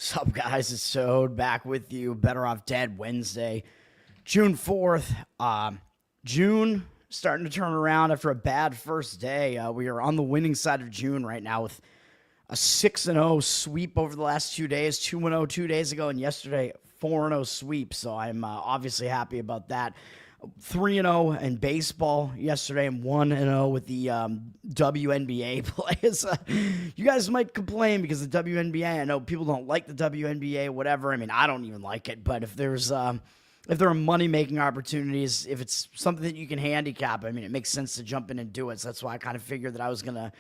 Sup, guys? It's Sode back with you. Better Off Dead Wednesday, June 4th. June starting to turn around after a bad first day. We are on the winning side of June right now with a 6-0 sweep over the last 2 days, 2-0 2 days ago, and yesterday 4-0 sweep. So I'm obviously happy about that. 3-0 in baseball yesterday and 1-0 with the WNBA plays. You guys might complain because the WNBA, I know people don't like the WNBA, whatever. I mean, I don't even like it, but if there are money-making opportunities, if it's something that you can handicap, I mean, it makes sense to jump in and do it. So that's why I kind of figured that I was going to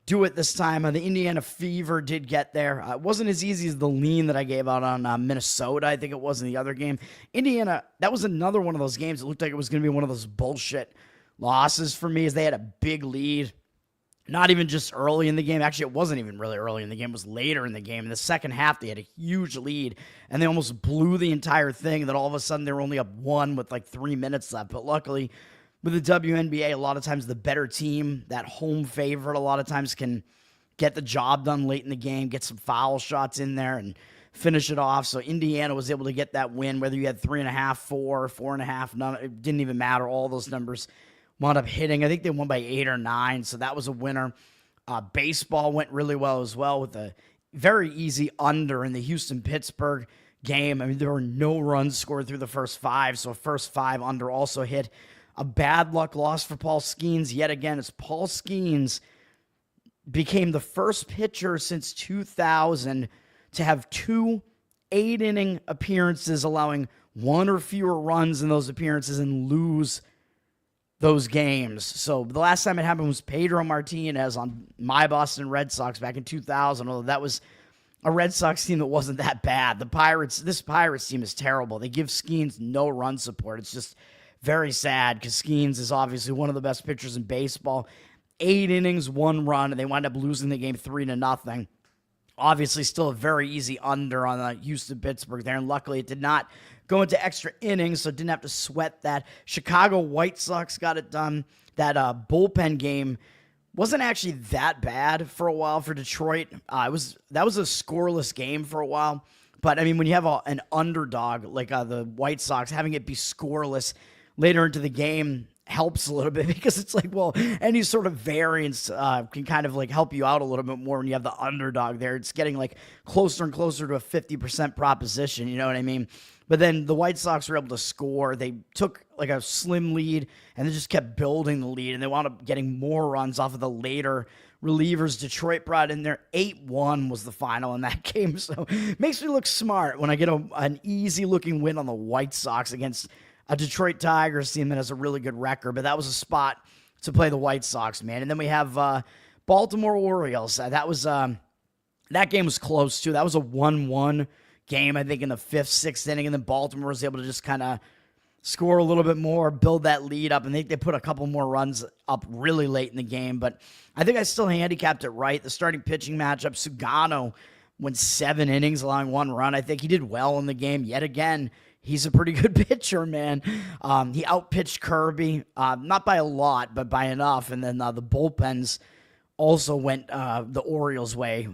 do it this time. The Indiana Fever did get there. It wasn't as easy as the lean that I gave out on Minnesota. I think it was in the other game. Indiana, that was another one of those games. It looked like it was going to be one of those bullshit losses for me as they had a big lead. Not even just early in the game. Actually, it wasn't even really early in the game. It was later in the game. In the second half, they had a huge lead, and they almost blew the entire thing. And then all of a sudden, they were only up one with like 3 minutes left. But luckily, with the WNBA, a lot of times the better team, that home favorite, a lot of times can get the job done late in the game, get some foul shots in there, and finish it off. So Indiana was able to get that win, whether you had 3.5, 4, 4.5, none, it didn't even matter. All those numbers wound up hitting. I think they won by 8 or 9, so that was a winner. Baseball went really well as well with a very easy under in the Houston-Pittsburgh game. I mean, there were no runs scored through the first 5, so first 5 under also hit. A bad luck loss for Paul Skeens yet again, as Paul Skeens became the first pitcher since 2000 to have 2 8-inning appearances, allowing 1 or fewer runs in those appearances and lose those games. So the last time it happened was Pedro Martinez on my Boston Red Sox back in 2000, although that was a Red Sox team that wasn't that bad. This Pirates team is terrible. They give Skeens no run support. It's just very sad because Skeens is obviously one of the best pitchers in baseball. 8 innings, 1 run, and they wind up losing the game 3-0. Obviously, still a very easy under on the Houston-Pittsburgh there, and luckily it did not go into extra innings, so didn't have to sweat that. Chicago White Sox got it done. That bullpen game wasn't actually that bad for a while for Detroit. That was a scoreless game for a while, but I mean, when you have an underdog like the White Sox, having it be scoreless later into the game helps a little bit because it's like, well, any sort of variance can kind of like help you out a little bit more when you have the underdog there. It's getting like closer and closer to a 50% proposition, you know what I mean? But then the White Sox were able to score. They took like a slim lead and they just kept building the lead, and they wound up getting more runs off of the later relievers. Detroit brought in their 8-1 was the final in that game. So it makes me look smart when I get an easy looking win on the White Sox against a Detroit Tigers team that has a really good record, but that was a spot to play the White Sox, man. And then we have Baltimore Orioles. That game was close, too. That was a 1-1 game, I think, in the 5th, 6th inning, and then Baltimore was able to just kind of score a little bit more, build that lead up, and I think they put a couple more runs up really late in the game, but I think I still handicapped it right. The starting pitching matchup, Sugano went 7 innings, allowing 1 run. I think he did well in the game yet again. He's a pretty good pitcher, man. He outpitched Kirby, not by a lot, but by enough. And then the bullpens also went the Orioles' way.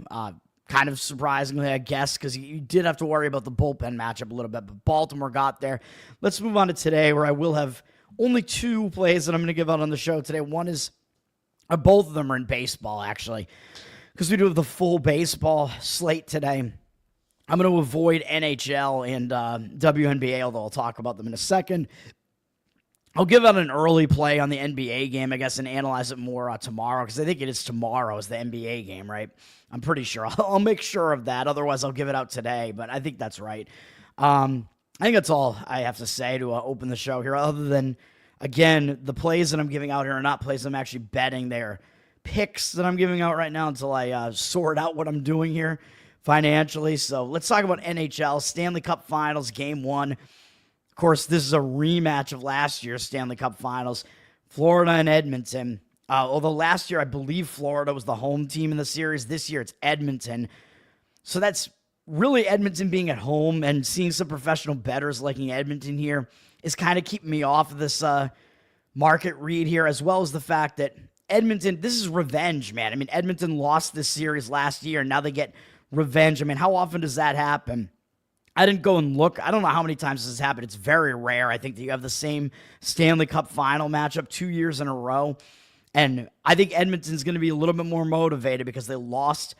Kind of surprisingly, I guess, because you did have to worry about the bullpen matchup a little bit. But Baltimore got there. Let's move on to today, where I will have only 2 plays that I'm going to give out on the show today. One is, both of them are in baseball, actually, because we do have the full baseball slate today. I'm going to avoid NHL and WNBA, although I'll talk about them in a second. I'll give out an early play on the NBA game, I guess, and analyze it more tomorrow, because I think it is tomorrow is the NBA game, right? I'm pretty sure. I'll make sure of that. Otherwise, I'll give it out today, but I think that's right. I think that's all I have to say to open the show here, other than, again, the plays that I'm giving out here are not plays I'm actually betting. They're picks that I'm giving out right now until I sort out what I'm doing here financially. So let's talk about NHL. Stanley Cup Finals, Game 1. Of course, this is a rematch of last year's Stanley Cup Finals. Florida and Edmonton. Although last year, I believe Florida was the home team in the series. This year, it's Edmonton. So that's really Edmonton being at home, and seeing some professional bettors liking Edmonton here is kind of keeping me off of this market read here, as well as the fact that Edmonton, this is revenge, man. I mean, Edmonton lost this series last year, and now they get revenge. I mean, how often does that happen? I didn't go and look. I don't know how many times this has happened. It's very rare. I think that you have the same Stanley Cup final matchup 2 years in a row. And I think Edmonton's going to be a little bit more motivated because they lost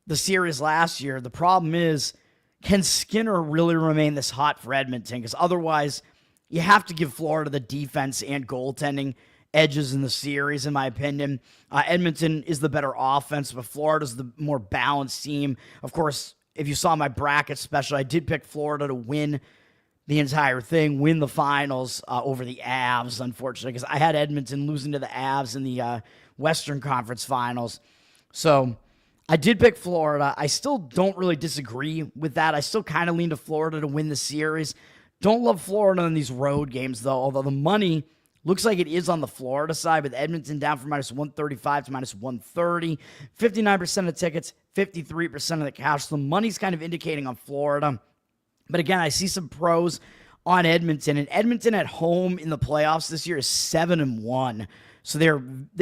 the series last year. The problem is, can Skinner really remain this hot for Edmonton? Because otherwise, you have to give Florida the defense and goaltending edges in the series, in my opinion. Edmonton is the better offense, but Florida's the more balanced team. Of course, if you saw my bracket special, I did pick Florida to win the entire thing, win the finals over the Avs, unfortunately, because I had Edmonton losing to the Avs in the Western Conference Finals. So I did pick Florida. I still don't really disagree with that. I still kind of lean to Florida to win the series. Don't love Florida in these road games, though, although the money looks like it is on the Florida side, with Edmonton down from minus 135 to minus 130. 59% of tickets, 53% of the cash. So the money's kind of indicating on Florida. But again, I see some pros on Edmonton. And Edmonton at home in the playoffs this year is 7-1. So they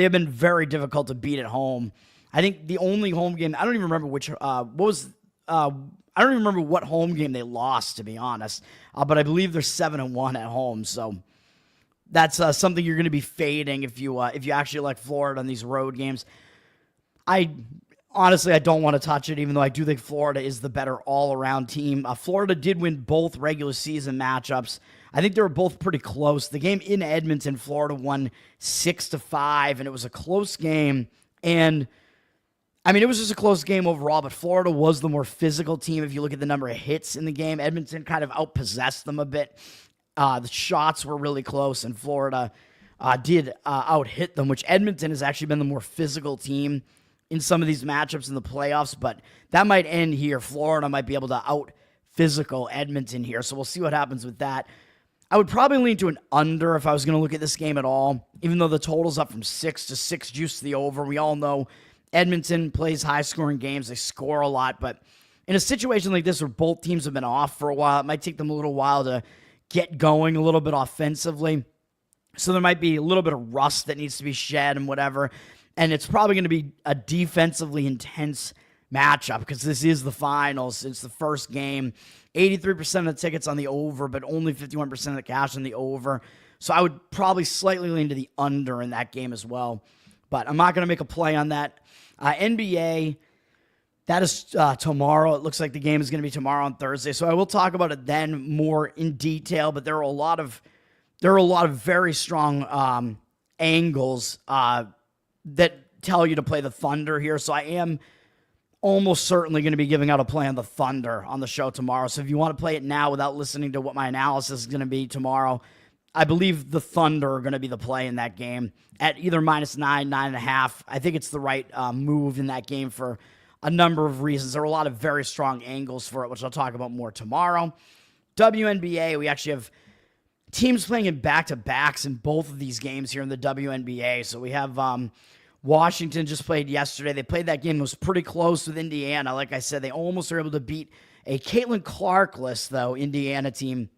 have been very difficult to beat at home. I think the only home game, I don't even remember I don't even remember what home game they lost, to be honest. But I believe they're 7-1 at home. So that's something you're going to be fading if you actually like Florida on these road games. Honestly, I don't want to touch it, even though I do think Florida is the better all-around team. Florida did win both regular season matchups. I think they were both pretty close. The game in Edmonton, Florida won 6-5, and it was a close game. And I mean, it was just a close game overall, but Florida was the more physical team. If you look at the number of hits in the game, Edmonton kind of outpossessed them a bit. The shots were really close, and Florida did out-hit them, which Edmonton has actually been the more physical team in some of these matchups in the playoffs, but that might end here. Florida might be able to out-physical Edmonton here, so we'll see what happens with that. I would probably lean to an under if I was going to look at this game at all, even though the total's up from 6 to 6 juice to the over. We all know Edmonton plays high-scoring games. They score a lot, but in a situation like this where both teams have been off for a while, it might take them a little while to get going a little bit offensively. So there might be a little bit of rust that needs to be shed and whatever. And it's probably going to be a defensively intense matchup because this is the finals. It's the first game. 83% of the tickets on the over, but only 51% of the cash on the over. So I would probably slightly lean to the under in that game as well. But I'm not going to make a play on that. NBA, that is tomorrow. It looks like the game is going to be tomorrow on Thursday. So I will talk about it then more in detail. But there are a lot of very strong angles that tell you to play the Thunder here. So I am almost certainly going to be giving out a play on the Thunder on the show tomorrow. So if you want to play it now without listening to what my analysis is going to be tomorrow, I believe the Thunder are going to be the play in that game at either -9, 9.5. I think it's the right move in that game for a number of reasons. There are a lot of very strong angles for it, which I'll talk about more tomorrow. WNBA, we actually have teams playing in back-to-backs in both of these games here in the WNBA. So we have Washington just played yesterday. They played that game. It was pretty close with Indiana. Like I said, they almost were able to beat a Caitlin Clark-less, though, Indiana team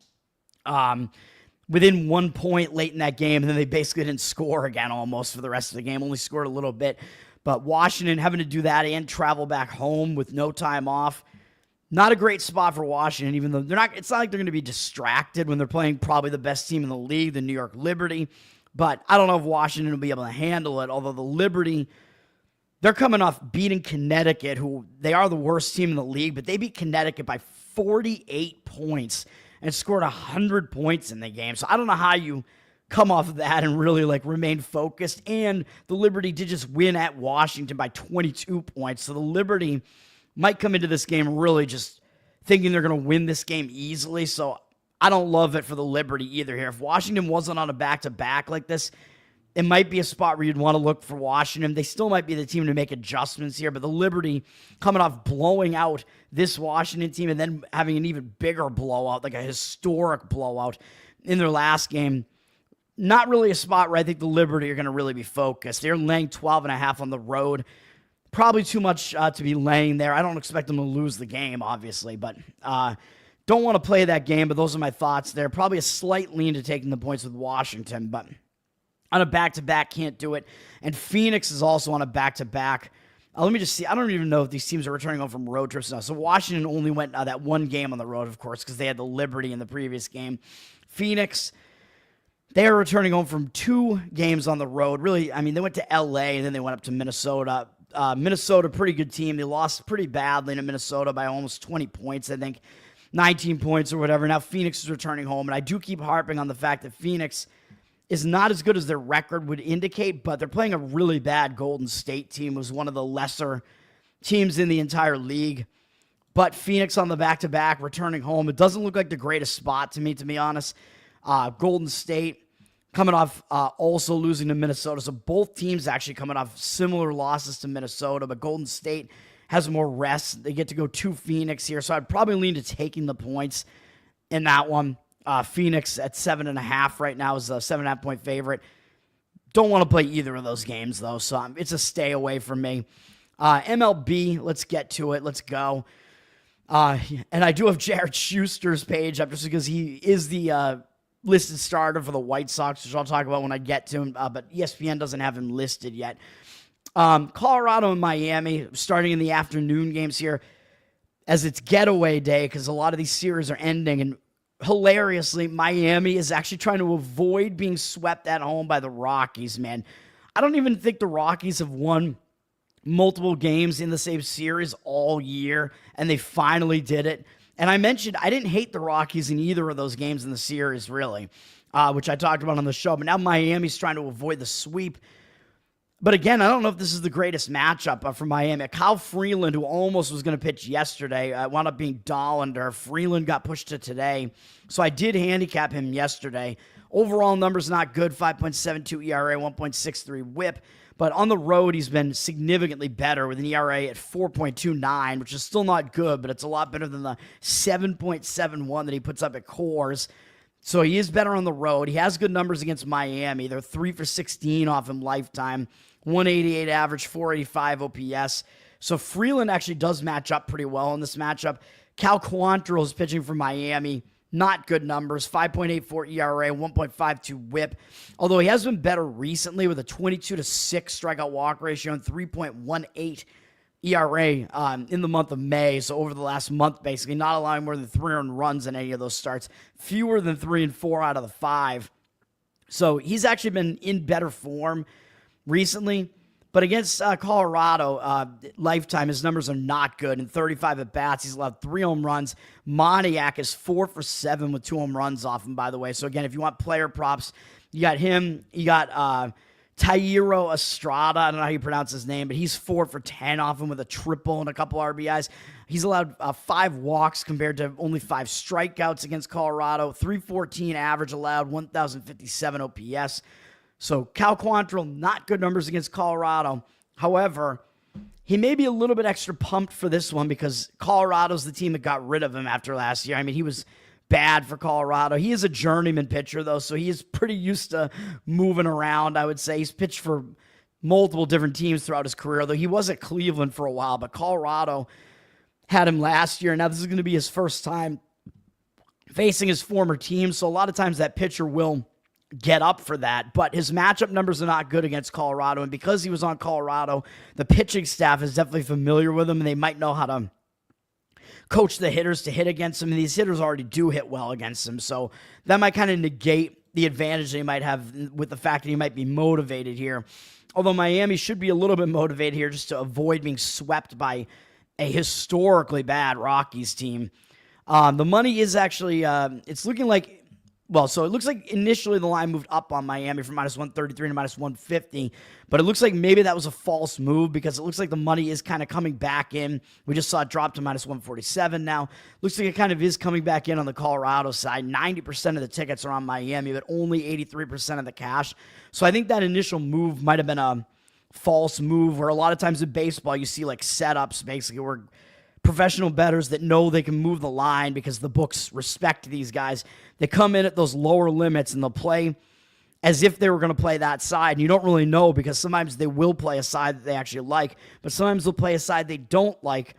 within 1 point late in that game. And then they basically didn't score again almost for the rest of the game. Only scored a little bit. But Washington having to do that and travel back home with no time off. Not a great spot for Washington, even though it's not like they're going to be distracted when they're playing probably the best team in the league, the New York Liberty. But I don't know if Washington will be able to handle it, although the Liberty, they're coming off beating Connecticut, who they are the worst team in the league, but they beat Connecticut by 48 points and scored 100 points in the game. So I don't know how you come off of that and really remain focused. And the Liberty did just win at Washington by 22 points. So the Liberty might come into this game really just thinking they're going to win this game easily. So I don't love it for the Liberty either here. If Washington wasn't on a back-to-back like this, it might be a spot where you'd want to look for Washington. They still might be the team to make adjustments here, but the Liberty coming off blowing out this Washington team and then having an even bigger blowout, like a historic blowout in their last game. Not really a spot where I think the Liberty are going to really be focused. They're laying 12.5 on the road. Probably too much to be laying there. I don't expect them to lose the game, obviously, but don't want to play that game, but those are my thoughts there. Probably a slight lean to taking the points with Washington, but on a back-to-back, can't do it. And Phoenix is also on a back-to-back Let me just see. I don't even know if these teams are returning home from road trips now. So Washington only went that one game on the road, of course, because they had the Liberty in the previous game. Phoenix, they are returning home from 2 games on the road. Really, I mean, they went to L.A. and then they went up to Minnesota. Minnesota, pretty good team. They lost pretty badly to Minnesota by almost 20 points, I think, 19 points or whatever. Now Phoenix is returning home, and I do keep harping on the fact that Phoenix is not as good as their record would indicate, but they're playing a really bad Golden State team. It was one of the lesser teams in the entire league. But Phoenix on the back-to-back, returning home. It doesn't look like the greatest spot to me, to be honest. Golden State coming off also losing to Minnesota. So both teams actually coming off similar losses to Minnesota, but Golden State has more rest. They get to go to Phoenix here, so I'd probably lean to taking the points in that one. Phoenix at 7.5 right now is a 7.5-point favorite. Don't want to play either of those games, though, so it's a stay away from me. MLB, let's get to it. Let's go. And I do have Jared Schuster's page up just because he is the listed starter for the White Sox, which I'll talk about when I get to him, but ESPN doesn't have him listed yet. Colorado and Miami starting in the afternoon games here as it's getaway day because a lot of these series are ending, and hilariously, Miami is actually trying to avoid being swept at home by the Rockies, man. I don't even think the Rockies have won multiple games in the same series all year, and they finally did it. And I mentioned I didn't hate the Rockies in either of those games in the series, really, which I talked about on the show. But now Miami's trying to avoid the sweep. But again, I don't know if this is the greatest matchup for Miami. Kyle Freeland, who almost was going to pitch yesterday, wound up being Dollander. Freeland got pushed to today. So I did handicap him yesterday. Overall numbers not good, 5.72 ERA, 1.63 whip. But on the road, he's been significantly better with an ERA at 4.29, which is still not good, but it's a lot better than the 7.71 that he puts up at Coors. So he is better on the road. He has good numbers against Miami. They're 3 for 16 off him lifetime. 188 average, 485 OPS. So Freeland actually does match up pretty well in this matchup. Cal Quantrill is pitching for Miami. Not good numbers. 5.84 ERA, 1.52 whip. Although he has been better recently with a 22-6 strikeout walk ratio and 3.18 ERA in the month of May. So over the last month, basically, not allowing more than 3 earned runs in any of those starts. Fewer than 3 and 4 out of the 5. So he's actually been in better form recently. But against Colorado, lifetime, his numbers are not good. In 35 at-bats, he's allowed 3 home runs. Moniak is 4 for 7 with 2 home runs off him, by the way. So, again, if you want player props, you got him. You got Thairo Estrada. I don't know how you pronounce his name, but he's 4 for 10 off him with a triple and a couple RBIs. He's allowed 5 walks compared to only 5 strikeouts against Colorado. 314 average allowed, 1,057 OPS. So Cal Quantrill, not good numbers against Colorado. However, he may be a little bit extra pumped for this one because Colorado's the team that got rid of him after last year. I mean, he was bad for Colorado. He is a journeyman pitcher, though, so he is pretty used to moving around, I would say. He's pitched for multiple different teams throughout his career, though he was at Cleveland for a while, but Colorado had him last year. Now, this is going to be his first time facing his former team, so a lot of times that pitcher will get up for that, but his matchup numbers are not good against Colorado, and because he was on Colorado, the pitching staff is definitely familiar with him, and they might know how to coach the hitters to hit against him, and these hitters already do hit well against him, so that might kind of negate the advantage that he might have with the fact that he might be motivated here. Although Miami should be a little bit motivated here just to avoid being swept by a historically bad Rockies team. The money is actually, it's looking like, well, so it looks like initially the line moved up on Miami from minus 133 to minus 150, but it looks like maybe that was a false move because it looks like the money is kind of coming back in. We just saw it drop to minus 147 now. Looks like it kind of is coming back in on the Colorado side. 90% of the tickets are on Miami, but only 83% of the cash. So I think that initial move might have been a false move where a lot of times in baseball you see like setups basically where professional bettors that know they can move the line because the books respect these guys. They come in at those lower limits and they'll play as if they were going to play that side. And you don't really know because sometimes they will play a side that they actually like, but sometimes they'll play a side they don't like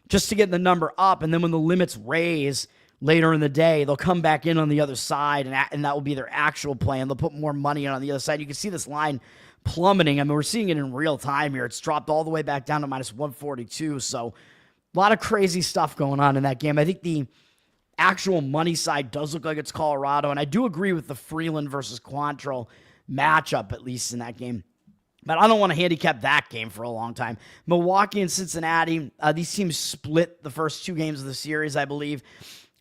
just to get the number up. And then when the limits raise, later in the day, they'll come back in on the other side, and that will be their actual plan. They'll put more money in on the other side. You can see this line plummeting. I mean, we're seeing it in real time here. It's dropped all the way back down to minus 142. So a lot of crazy stuff going on in that game. I think the actual money side does look like it's Colorado, and I do agree with the Freeland versus Quantrill matchup, at least in that game. But I don't want to handicap that game for a long time. Milwaukee and Cincinnati, these teams split the first 2 games of the series, I believe.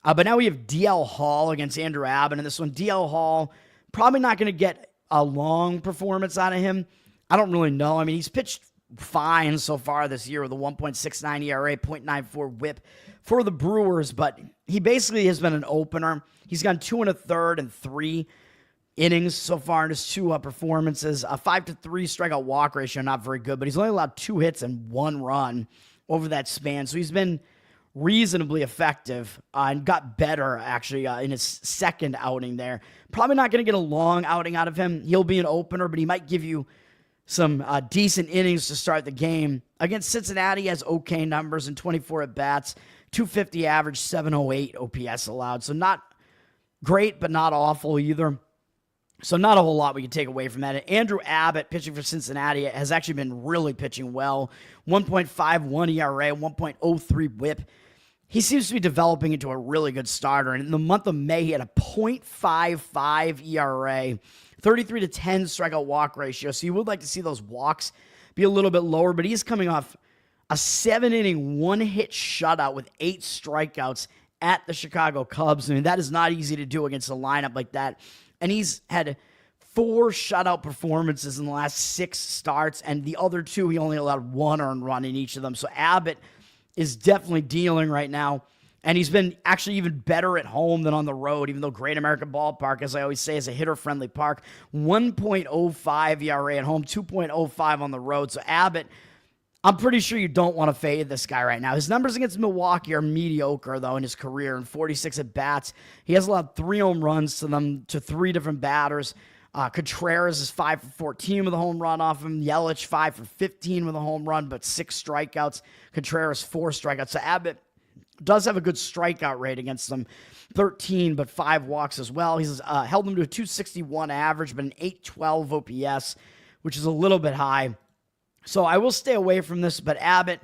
But now we have DL Hall against Andrew Abbott in this one. DL Hall, probably not going to get a long performance out of him. I don't really know. I mean, he's pitched fine so far this year with a 1.69 ERA, 0.94 whip for the Brewers, but he basically has been an opener. He's gone 2 1/3 and 3 innings so far in his 2 performances. A 5-3 strikeout walk ratio, not very good, but he's only allowed 2 hits and 1 run over that span. So he's been reasonably effective and got better, actually, in his second outing there. Probably not going to get a long outing out of him. He'll be an opener, but he might give you some decent innings to start the game. Against Cincinnati, he has okay numbers in 24 at-bats, 250 average, 708 OPS allowed. So not great, but not awful either. So not a whole lot we can take away from that. Andrew Abbott, pitching for Cincinnati, has actually been really pitching well. 1.51 ERA, 1.03 whip. He seems to be developing into a really good starter. And in the month of May, he had a .55 ERA, 33-10 strikeout walk ratio. So you would like to see those walks be a little bit lower, but he's coming off a 7-inning, 1-hit shutout with 8 strikeouts at the Chicago Cubs. I mean, that is not easy to do against a lineup like that. And he's had 4 shutout performances in the last 6 starts, and the other 2, he only allowed 1 earned run in each of them. So Abbott is definitely dealing right now, and he's been actually even better at home than on the road, even though Great American Ballpark, as I always say, is a hitter-friendly park. 1.05 ERA at home, 2.05 on the road. So Abbott, I'm pretty sure you don't want to fade this guy right now. His numbers against Milwaukee are mediocre, though, in his career. In 46 at-bats, he has allowed 3 home runs to 3 different batters. Contreras is 5 for 14 with a home run off him. Yelich 5 for 15 with a home run, but 6 strikeouts. Contreras 4 strikeouts. So Abbott does have a good strikeout rate against them. 13, but 5 walks as well. He's held them to a 261 average, but an 812 OPS, which is a little bit high. So I will stay away from this, but Abbott,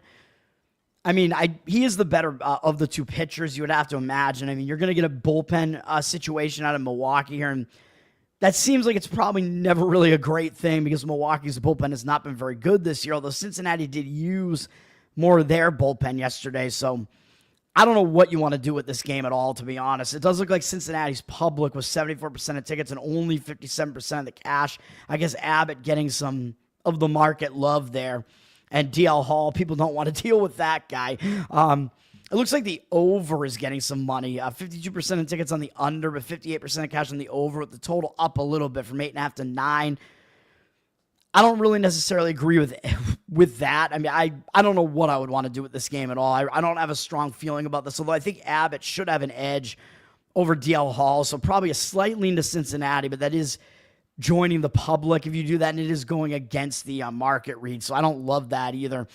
I mean, he is the better of the 2 pitchers, you would have to imagine. I mean, you're going to get a bullpen situation out of Milwaukee here, and that seems like it's probably never really a great thing because Milwaukee's bullpen has not been very good this year, although Cincinnati did use more of their bullpen yesterday. So I don't know what you want to do with this game at all, to be honest. It does look like Cincinnati's public was 74% of tickets and only 57% of the cash. I guess Abbott getting some of the market love there. And DL Hall, people don't want to deal with that guy. It looks like the over is getting some money. 52% of tickets on the under, but 58% of cash on the over, with the total up a little bit from 8.5 to 9. I don't really necessarily agree with that. I mean, I don't know what I would want to do with this game at all. I don't have a strong feeling about this, although I think Abbott should have an edge over DL Hall, so probably a slight lean to Cincinnati, but that is joining the public if you do that, and it is going against the market read, so I don't love that either.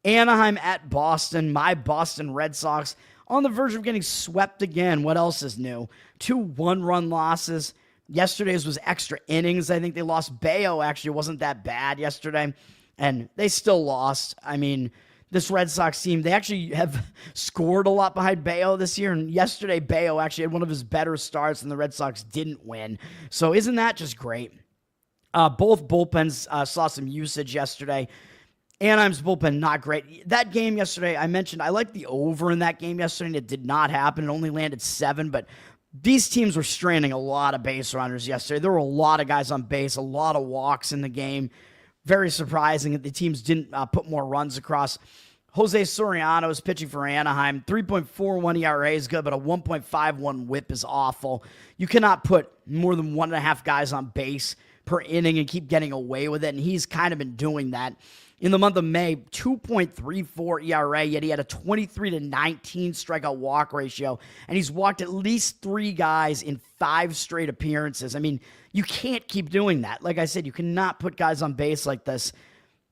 Anaheim at Boston. My Boston Red Sox on the verge of getting swept again. What else is new? 2 one-run losses. Yesterday's was extra innings. I think they lost. Bayo actually wasn't that bad yesterday, and they still lost. I mean, this Red Sox team, they actually have scored a lot behind Bayo this year, and yesterday Bayo actually had one of his better starts, and the Red Sox didn't win. So isn't that just great? Both bullpens saw some usage yesterday. Anaheim's bullpen, not great. That game yesterday, I mentioned, I liked the over in that game yesterday, and it did not happen. It only landed 7, but these teams were stranding a lot of base runners yesterday. There were a lot of guys on base, a lot of walks in the game. Very surprising that the teams didn't put more runs across. Jose Soriano is pitching for Anaheim. 3.41 ERA is good, but a 1.51 whip is awful. You cannot put more than 1.5 guys on base per inning and keep getting away with it, and he's kind of been doing that. In the month of May, 2.34 ERA, yet he had a 23-19 strikeout walk ratio, and he's walked at least 3 guys in 5 straight appearances. I mean, you can't keep doing that. Like I said, you cannot put guys on base like this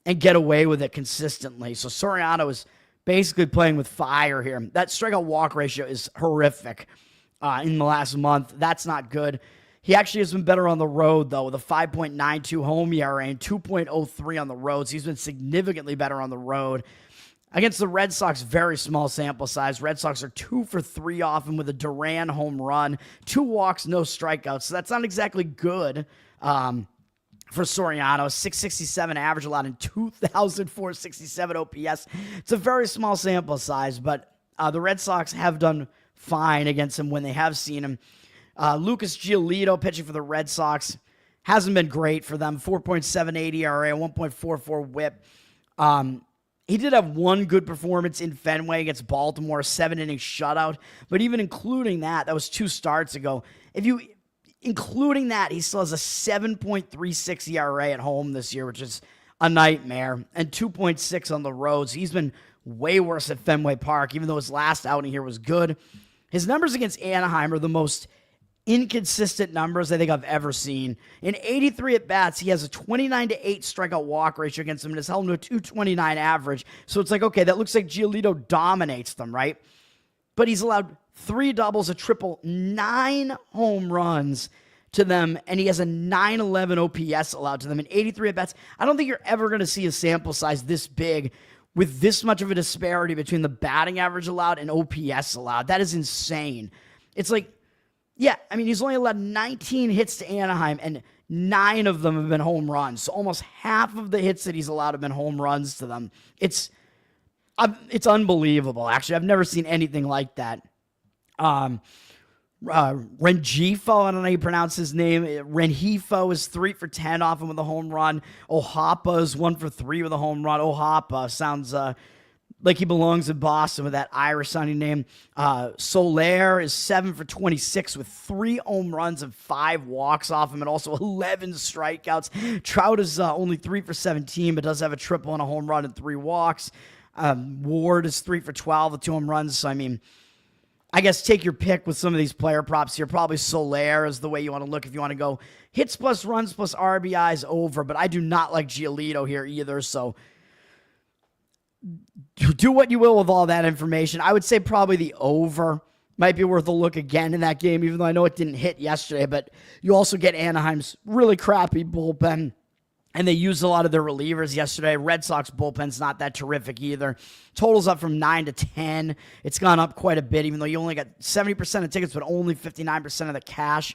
and get away with it consistently. So Soriano is basically playing with fire here. That strikeout walk ratio is horrific in the last month. That's not good. He actually has been better on the road, though, with a 5.92 home ERA and 2.03 on the road. So he's been significantly better on the road. Against the Red Sox, very small sample size. Red Sox are 2 for 3 off him with a Duran home run, 2 walks, no strikeouts. So that's not exactly good for Soriano. 667 average allowed and 2,467 OPS. It's a very small sample size, but the Red Sox have done fine against him when they have seen him. Lucas Giolito pitching for the Red Sox hasn't been great for them. 4.78 ERA, 1.44 WHIP. He did have one good performance in Fenway against Baltimore, 7-inning shutout. But even including that was 2 starts ago. Including that, he still has a 7.36 ERA at home this year, which is a nightmare, and 2.6 on the road. So he's been way worse at Fenway Park, even though his last outing here was good. His numbers against Anaheim are the most inconsistent numbers I think I've ever seen. In 83 at-bats, he has a 29-8 strikeout walk ratio against them and has held him to a 229 average. So it's like, okay, that looks like Giolito dominates them, right? But he's allowed 3 doubles, a triple, 9 home runs to them, and he has a 911 OPS allowed to them in 83 at-bats. I don't think you're ever going to see a sample size this big with this much of a disparity between the batting average allowed and OPS allowed. That is insane. It's like, yeah, I mean, he's only allowed 19 hits to Anaheim, and 9 of them have been home runs. So almost half of the hits that he's allowed have been home runs to them. It's unbelievable, actually. I've never seen anything like that. Rengifo, I don't know how you pronounce his name. Rengifo is 3 for 10 off him with a home run. Ohapa is 1 for 3 with a home run. Ohapa sounds like he belongs in Boston with that Irish-sounding name. Soler is 7 for 26 with 3 home runs and 5 walks off him and also 11 strikeouts. Trout is only 3 for 17 but does have a triple and a home run and 3 walks. Ward is 3 for 12 with 2 home runs. So, I mean, I guess take your pick with some of these player props here. Probably Soler is the way you want to look if you want to go hits plus runs plus RBIs over, but I do not like Giolito here either, so do what you will with all that information. I would say probably the over might be worth a look again in that game, even though I know it didn't hit yesterday, but you also get Anaheim's really crappy bullpen, and they used a lot of their relievers yesterday. Red Sox bullpen's not that terrific either. Totals up from 9 to 10. It's gone up quite a bit, even though you only got 70% of tickets, but only 59% of the cash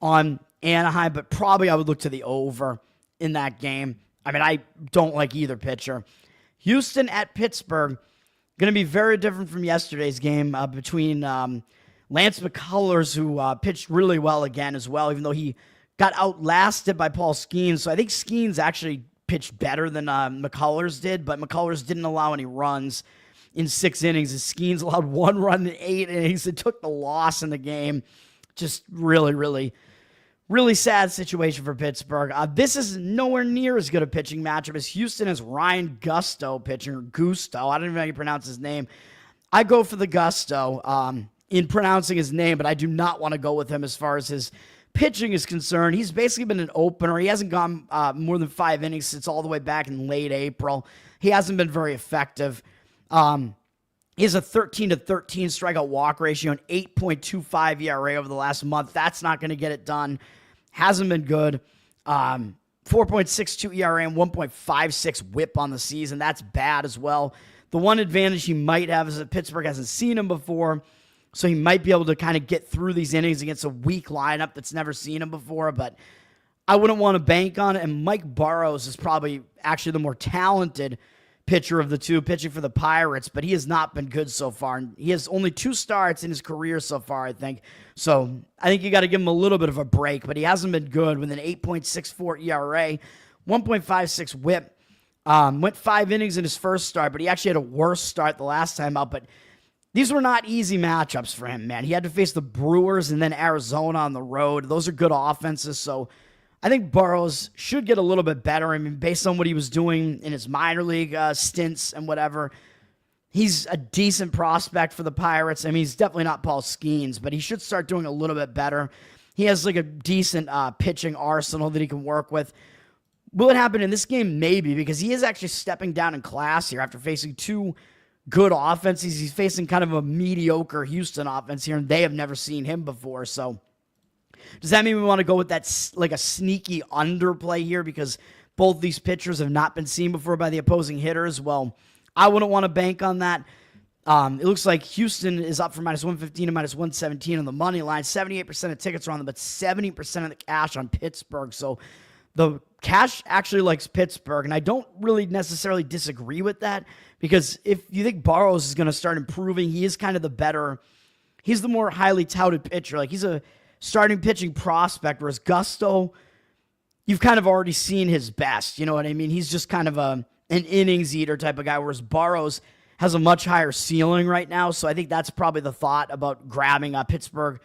on Anaheim. But probably I would look to the over in that game. I mean, I don't like either pitcher. Houston at Pittsburgh, going to be very different from yesterday's game between Lance McCullers, who pitched really well again as well, even though he got outlasted by Paul Skeens. So I think Skeens actually pitched better than McCullers did, but McCullers didn't allow any runs in 6 innings. And Skeens allowed 1 run in 8 innings. It took the loss in the game. Just really sad situation for Pittsburgh. This is nowhere near as good a pitching matchup as Houston has Ryan Gusto pitching, or Gusto. I don't even know how you pronounce his name. I go for the Gusto in pronouncing his name, but I do not want to go with him as far as his pitching is concerned. He's basically been an opener. He hasn't gone more than 5 innings since all the way back in late April. He hasn't been very effective. He has a 13 to 13 strikeout walk ratio and 8.25 ERA over the last month. That's not going to get it done. Hasn't been good. 4.62 ERA and 1.56 WHIP on the season. That's bad as well. The one advantage he might have is that Pittsburgh hasn't seen him before, so he might be able to kind of get through these innings against a weak lineup that's never seen him before, but I wouldn't want to bank on it. And Mike Burrows is probably actually the more talented pitcher of the two, pitching for the Pirates, but he has not been good so far. He has only 2 starts in his career so far, I think. So I think you got to give him a little bit of a break, but he hasn't been good with an 8.64 ERA, 1.56 WHIP. Went 5 innings in his first start, but he actually had a worse start the last time out. But these were not easy matchups for him, man. He had to face the Brewers and then Arizona on the road. Those are good offenses, so I think Burrows should get a little bit better. I mean, based on what he was doing in his minor league stints and whatever, he's a decent prospect for the Pirates. I mean, he's definitely not Paul Skeens, but he should start doing a little bit better. He has like a decent pitching arsenal that he can work with. Will it happen in this game? Maybe, because he is actually stepping down in class here after facing 2 good offenses. He's facing kind of a mediocre Houston offense here, and they have never seen him before. So does that mean we want to go with that, like a sneaky underplay here because both these pitchers have not been seen before by the opposing hitters? Well, I wouldn't want to bank on that. It looks like Houston is up from -115 to -117 on the money line. 78% of tickets are on them, but 70% of the cash on Pittsburgh. So the cash actually likes Pittsburgh, and I don't really necessarily disagree with that because if you think Burrows is going to start improving, he is kind of he's the more highly touted pitcher. Like, he's a starting pitching prospect, whereas Gusto, you've kind of already seen his best. You know what I mean? He's just kind of an innings eater type of guy, whereas Burrows has a much higher ceiling right now. So I think that's probably the thought about grabbing Pittsburgh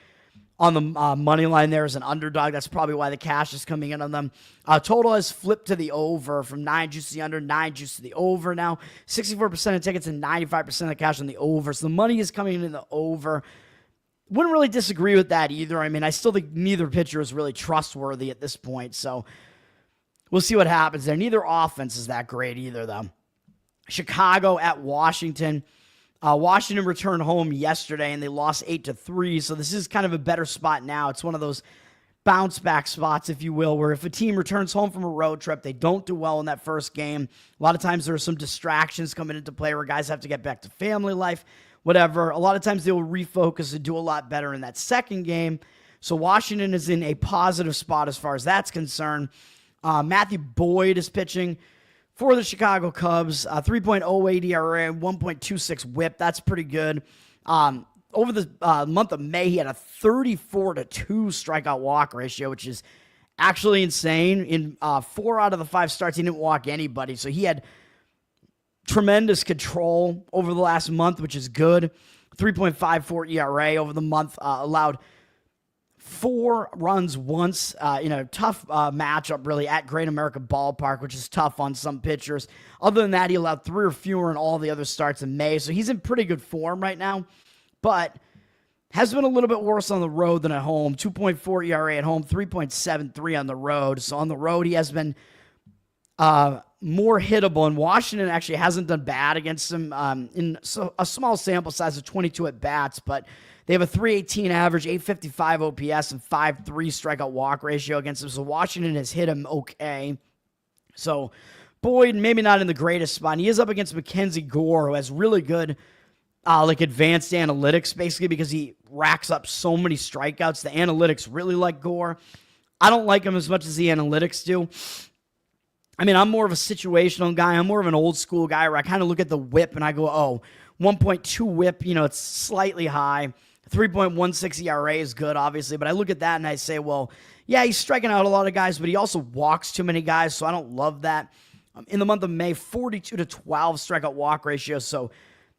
on the money line there as an underdog. That's probably why the cash is coming in on them. Total has flipped to the over from 9 juice to the under, 9 juice to the over now. 64% of tickets and 95% of the cash on the over. So the money is coming in the over. Wouldn't really disagree with that either. I mean, I still think neither pitcher is really trustworthy at this point. So we'll see what happens there. Neither offense is that great either, though. Chicago at Washington. Washington returned home yesterday, and they lost 8-3, so this is kind of a better spot now. It's one of those bounce-back spots, if you will, where if a team returns home from a road trip, they don't do well in that first game. A lot of times there are some distractions coming into play where guys have to get back to family life, whatever. A lot of times they'll refocus and do a lot better in that second game. So Washington is in a positive spot as far as that's concerned. Matthew Boyd is pitching for the Chicago Cubs. 3.08 ERA, 1.26 whip. That's pretty good. Over the month of May, he had a 34-2 strikeout walk ratio, which is actually insane. In 4 out of the 5 starts, he didn't walk anybody. So he had tremendous control over the last month, which is good. 3.54 ERA over the month, allowed 4 runs once in a tough matchup, really, at Great American Ballpark, which is tough on some pitchers. Other than that, he allowed 3 or fewer in all the other starts in May, so he's in pretty good form right now, but has been a little bit worse on the road than at home. 2.4 ERA at home, 3.73 on the road. So on the road, he has been more hittable, and Washington actually hasn't done bad against him in a small sample size of 22 at-bats, but they have a 318 average, 855 OPS, and 5.3 strikeout walk ratio against him. So Washington has hit him okay. So Boyd, maybe not in the greatest spot. He is up against Mackenzie Gore, who has really good advanced analytics, basically, because he racks up so many strikeouts. The analytics really like Gore. I don't like him as much as the analytics do. I mean, I'm more of a situational guy. I'm more of an old school guy where I kind of look at the whip and I go, oh, 1.2 whip, it's slightly high. 3.16 ERA is good, obviously, but I look at that and I say, well, yeah, he's striking out a lot of guys, but he also walks too many guys, so I don't love that. In the month of May, 42-12 strikeout walk ratio, so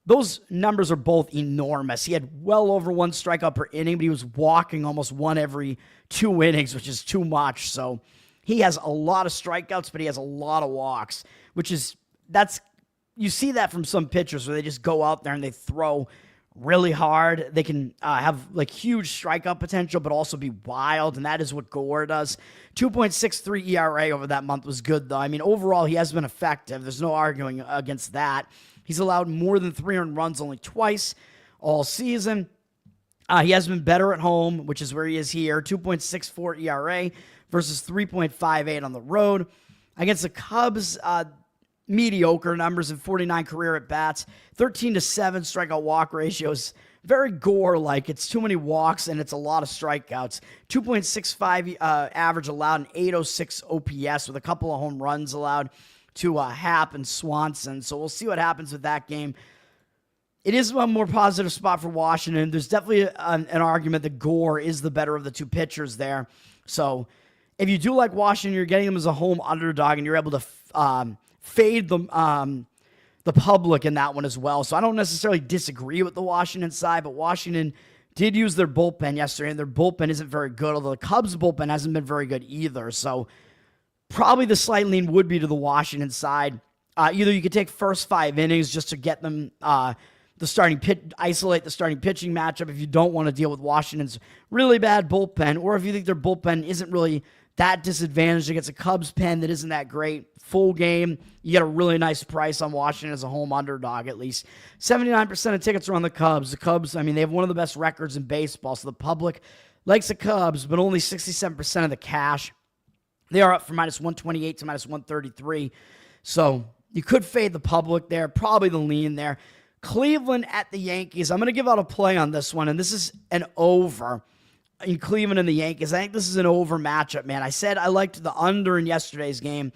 those numbers are both enormous. He had well over 1 strikeout per inning, but he was walking almost 1 every 2 innings, which is too much. So he has a lot of strikeouts, but he has a lot of walks, you see that from some pitchers where they just go out there and they throw really hard. They can have huge strikeout potential, but also be wild, and that is what Gore does. 2.63 ERA over that month was good, though. I mean, overall, he has been effective. There's no arguing against that. He's allowed more than 300 runs only twice all season. He has been better at home, which is where he is here. 2.64 ERA versus 3.58 on the road. Against the Cubs, mediocre numbers in 49 career at-bats, 13-7 strikeout walk ratios. Very Gore-like. It's too many walks, and it's a lot of strikeouts. 2.65 average allowed and 806 OPS with a couple of home runs allowed to Happ and Swanson. So we'll see what happens with that game. It is a more positive spot for Washington. There's definitely an argument that Gore is the better of the 2 pitchers there. So if you do like Washington, you're getting them as a home underdog, and you're able to fade the public in that one as well. So I don't necessarily disagree with the Washington side, but Washington did use their bullpen yesterday, and their bullpen isn't very good, although the Cubs' bullpen hasn't been very good either. So probably the slight lean would be to the Washington side. Either you could take first 5 innings just to get them isolate the starting pitching matchup if you don't want to deal with Washington's really bad bullpen, or if you think their bullpen isn't really that disadvantage against a Cubs pen that isn't that great. Full game, you get a really nice price on Washington as a home underdog at least. 79% of tickets are on the Cubs. The Cubs, I mean, they have one of the best records in baseball, so the public likes the Cubs, but only 67% of the cash. They are up from -128 to -133. So you could fade the public there, probably the lean there. Cleveland at the Yankees. I'm going to give out a play on this one, and this is an over in Cleveland and the Yankees. I think this is an over matchup, man. I said I liked the under in yesterday's game.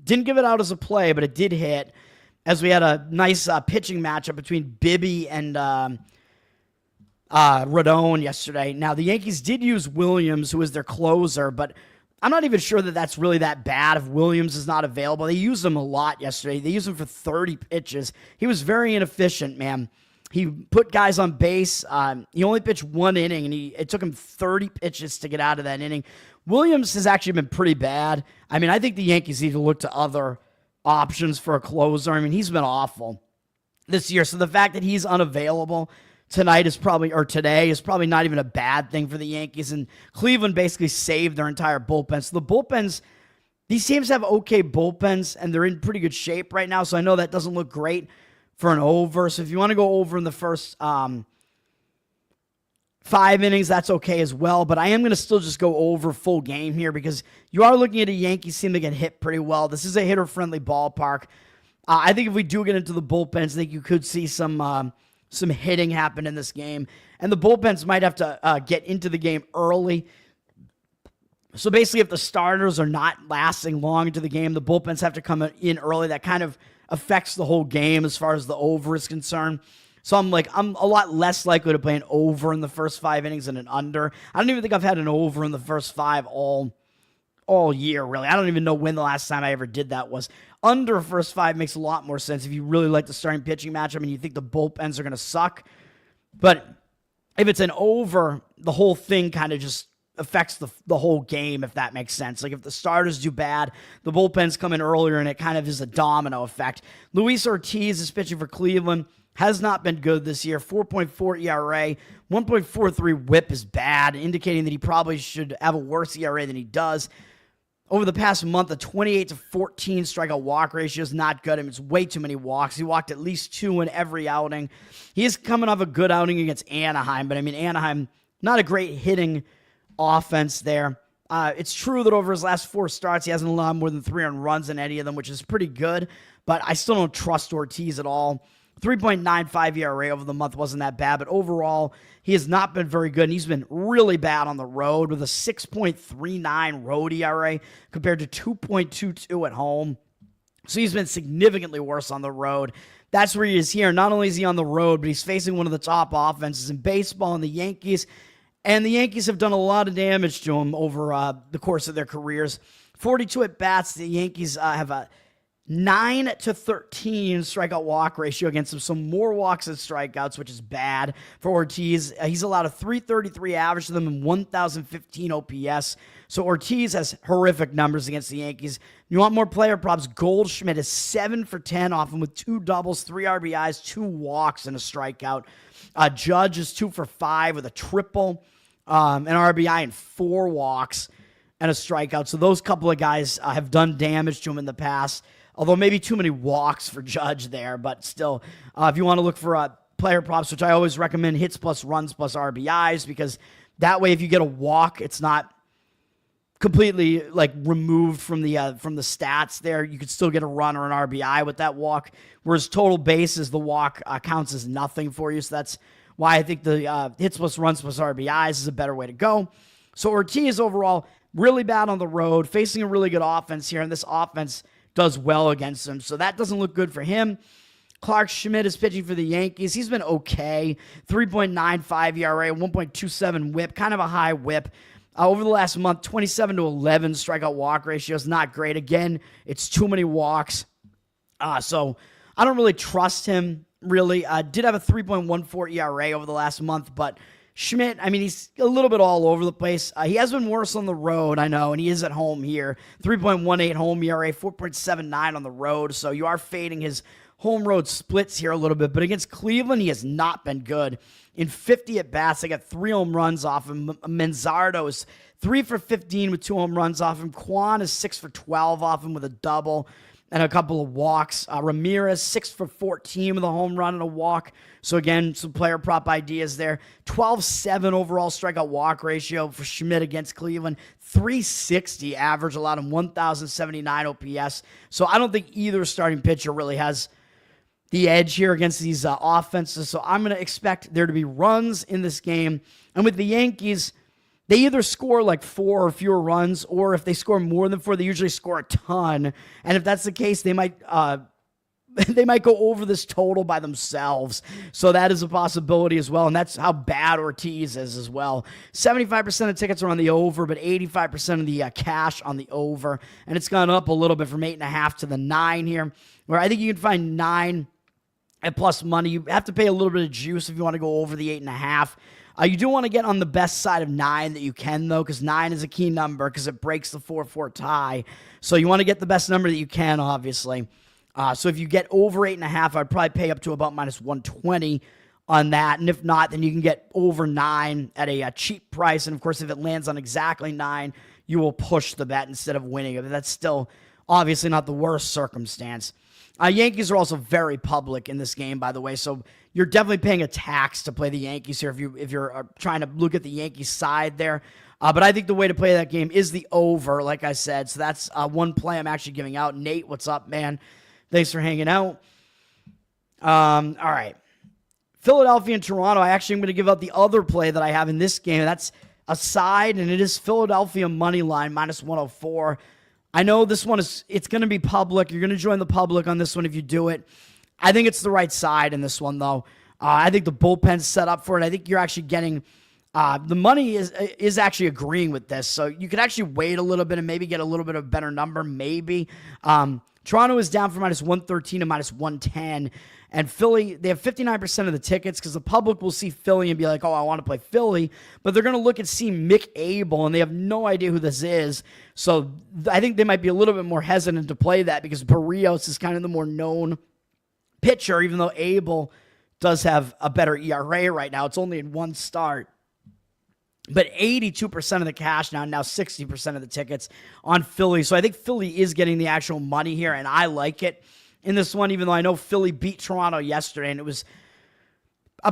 Didn't give it out as a play, but it did hit as we had a nice pitching matchup between Bibby and Rodon yesterday. Now, the Yankees did use Williams, who is their closer, but I'm not even sure that that's really that bad if Williams is not available. They used him a lot yesterday. They used him for 30 pitches. He was very inefficient, man. He put guys on base. He only pitched one inning, and it took him 30 pitches to get out of that inning. Williams has actually been pretty bad. I mean, I think the Yankees need to look to other options for a closer. I mean, he's been awful this year. So the fact that he's unavailable today is probably not even a bad thing for the Yankees. And Cleveland basically saved their entire bullpen. So the bullpens, these teams have okay bullpens, and they're in pretty good shape right now. So I know that doesn't look great for an over. So if you want to go over in the first 5 innings, that's okay as well. But I am going to still just go over full game here because you are looking at a Yankees team that can hit pretty well. This is a hitter-friendly ballpark. I think if we do get into the bullpens, I think you could see some hitting happen in this game. And the bullpens might have to get into the game early. So basically, if the starters are not lasting long into the game, the bullpens have to come in early. That kind of affects the whole game as far as the over is concerned. So I'm a lot less likely to play an over in the first 5 innings than an under. I don't even think I've had an over in the first 5 all year, really. I don't even know when the last time I ever did that was. Under first 5 makes a lot more sense if you really like the starting pitching matchup and you think the bullpens are going to suck. But if it's an over, the whole thing kind of just affects the whole game, if that makes sense. Like if the starters do bad, the bullpens come in earlier, and it kind of is a domino effect. Luis Ortiz is pitching for Cleveland. Has not been good this year. 4.4 ERA, 1.43 whip is bad, indicating that he probably should have a worse ERA than he does. Over the past month, a 28-14 strikeout walk ratio is not good. I mean, it's way too many walks. He walked at least 2 in every outing. He is coming off a good outing against Anaheim, but I mean, Anaheim, not a great hitting offense there. It's true that over his last 4 starts, he hasn't allowed more than 3 earned runs in any of them, which is pretty good, but I still don't trust Ortiz at all. 3.95 ERA over the month wasn't that bad, but overall, he has not been very good, and he's been really bad on the road with a 6.39 road ERA compared to 2.22 at home. So he's been significantly worse on the road. That's where he is here. Not only is he on the road, but he's facing one of the top offenses in baseball in the Yankees, and the Yankees have done a lot of damage to him over the course of their careers. 42 at-bats, the Yankees have a 9-13 strikeout walk ratio against him. So more walks than strikeouts, which is bad for Ortiz. He's allowed a 333 average to them and 1,015 OPS. So Ortiz has horrific numbers against the Yankees. You want more player props? Goldschmidt is 7 for 10 off him with 2 doubles, 3 RBIs, 2 walks, and a strikeout. Judge is 2 for 5 with a triple, an RBI, and 4 walks and a strikeout. So those couple of guys have done damage to him in the past. Although maybe too many walks for Judge there, but still, if you want to look for player props, which I always recommend, hits plus runs plus RBIs, because that way if you get a walk, it's not completely removed from the stats there. You could still get a run or an RBI with that walk, whereas total bases, the walk counts as nothing for you. So that's why I think the hits plus runs plus RBIs is a better way to go. So Ortiz overall really bad on the road, facing a really good offense here, and this offense does well against him. So that doesn't look good for him. Clark Schmidt is pitching for the Yankees. He's been okay. 3.95 ERA, 1.27 whip, kind of a high whip. Over the last month, 27-11 strikeout walk ratio is not great. Again, it's too many walks. So I don't really trust him, really. Did have a 3.14 ERA over the last month, but Schmidt, I mean, he's a little bit all over the place. He has been worse on the road, I know, and he is at home here. 3.18 home ERA, 4.79 on the road, so you are fading his home road splits here a little bit, but against Cleveland, he has not been good. In 50 at-bats, they got 3 home runs off him. Manzardo is 3 for 15 with 2 home runs off him. Kwan is 6 for 12 off him with a double and a couple of walks. Ramirez, 6 for 14 with a home run and a walk. So again, some player prop ideas there. 12-7 overall strikeout walk ratio for Schmidt against Cleveland. 360 average, allowed him 1,079 OPS. So I don't think either starting pitcher really has the edge here against these offenses. So I'm going to expect there to be runs in this game. And with the Yankees, they either score like 4 or fewer runs, or if they score more than 4, they usually score a ton. And if that's the case, they might go over this total by themselves. So that is a possibility as well. And that's how bad Ortiz is as well. 75% of tickets are on the over, but 85% of the cash on the over. And it's gone up a little bit from 8.5 to the 9 here, where I think you can find 9 at plus money. You have to pay a little bit of juice if you want to go over the 8.5. You do want to get on the best side of 9 that you can, though, because 9 is a key number because it breaks the 4-4 tie. So you want to get the best number that you can, obviously. So if you get over 8.5, I'd probably pay up to about minus 120 on that. And if not, then you can get over 9 at a cheap price. And, of course, if it lands on exactly 9, you will push the bet instead of winning it. But that's still obviously not the worst circumstance. Yankees are also very public in this game, by the way, so you're definitely paying a tax to play the Yankees here if you're trying to look at the Yankees side there. But I think the way to play that game is the over, like I said. So that's one play I'm actually giving out. Nate, what's up, man? Thanks for hanging out. All right. Philadelphia and Toronto. I actually am going to give out the other play that I have in this game. That's a side, and it is Philadelphia money line minus 104. I know this one it's going to be public. You're going to join the public on this one if you do it. I think it's the right side in this one, though. I think the bullpen's set up for it. I think you're actually getting the money is actually agreeing with this. So you could actually wait a little bit and maybe get a little bit of a better number, maybe. Toronto is down from minus 113 to minus 110. And Philly, they have 59% of the tickets because the public will see Philly and be like, oh, I want to play Philly. But they're going to look and see Mick Abel, and they have no idea who this is. So I think they might be a little bit more hesitant to play that because Barrios is kind of the more known pitcher, even though Abel does have a better ERA right now. It's only in 1 start. But 82% of the cash now 60% of the tickets on Philly. So I think Philly is getting the actual money here, and I like it in this one, even though I know Philly beat Toronto yesterday, and it was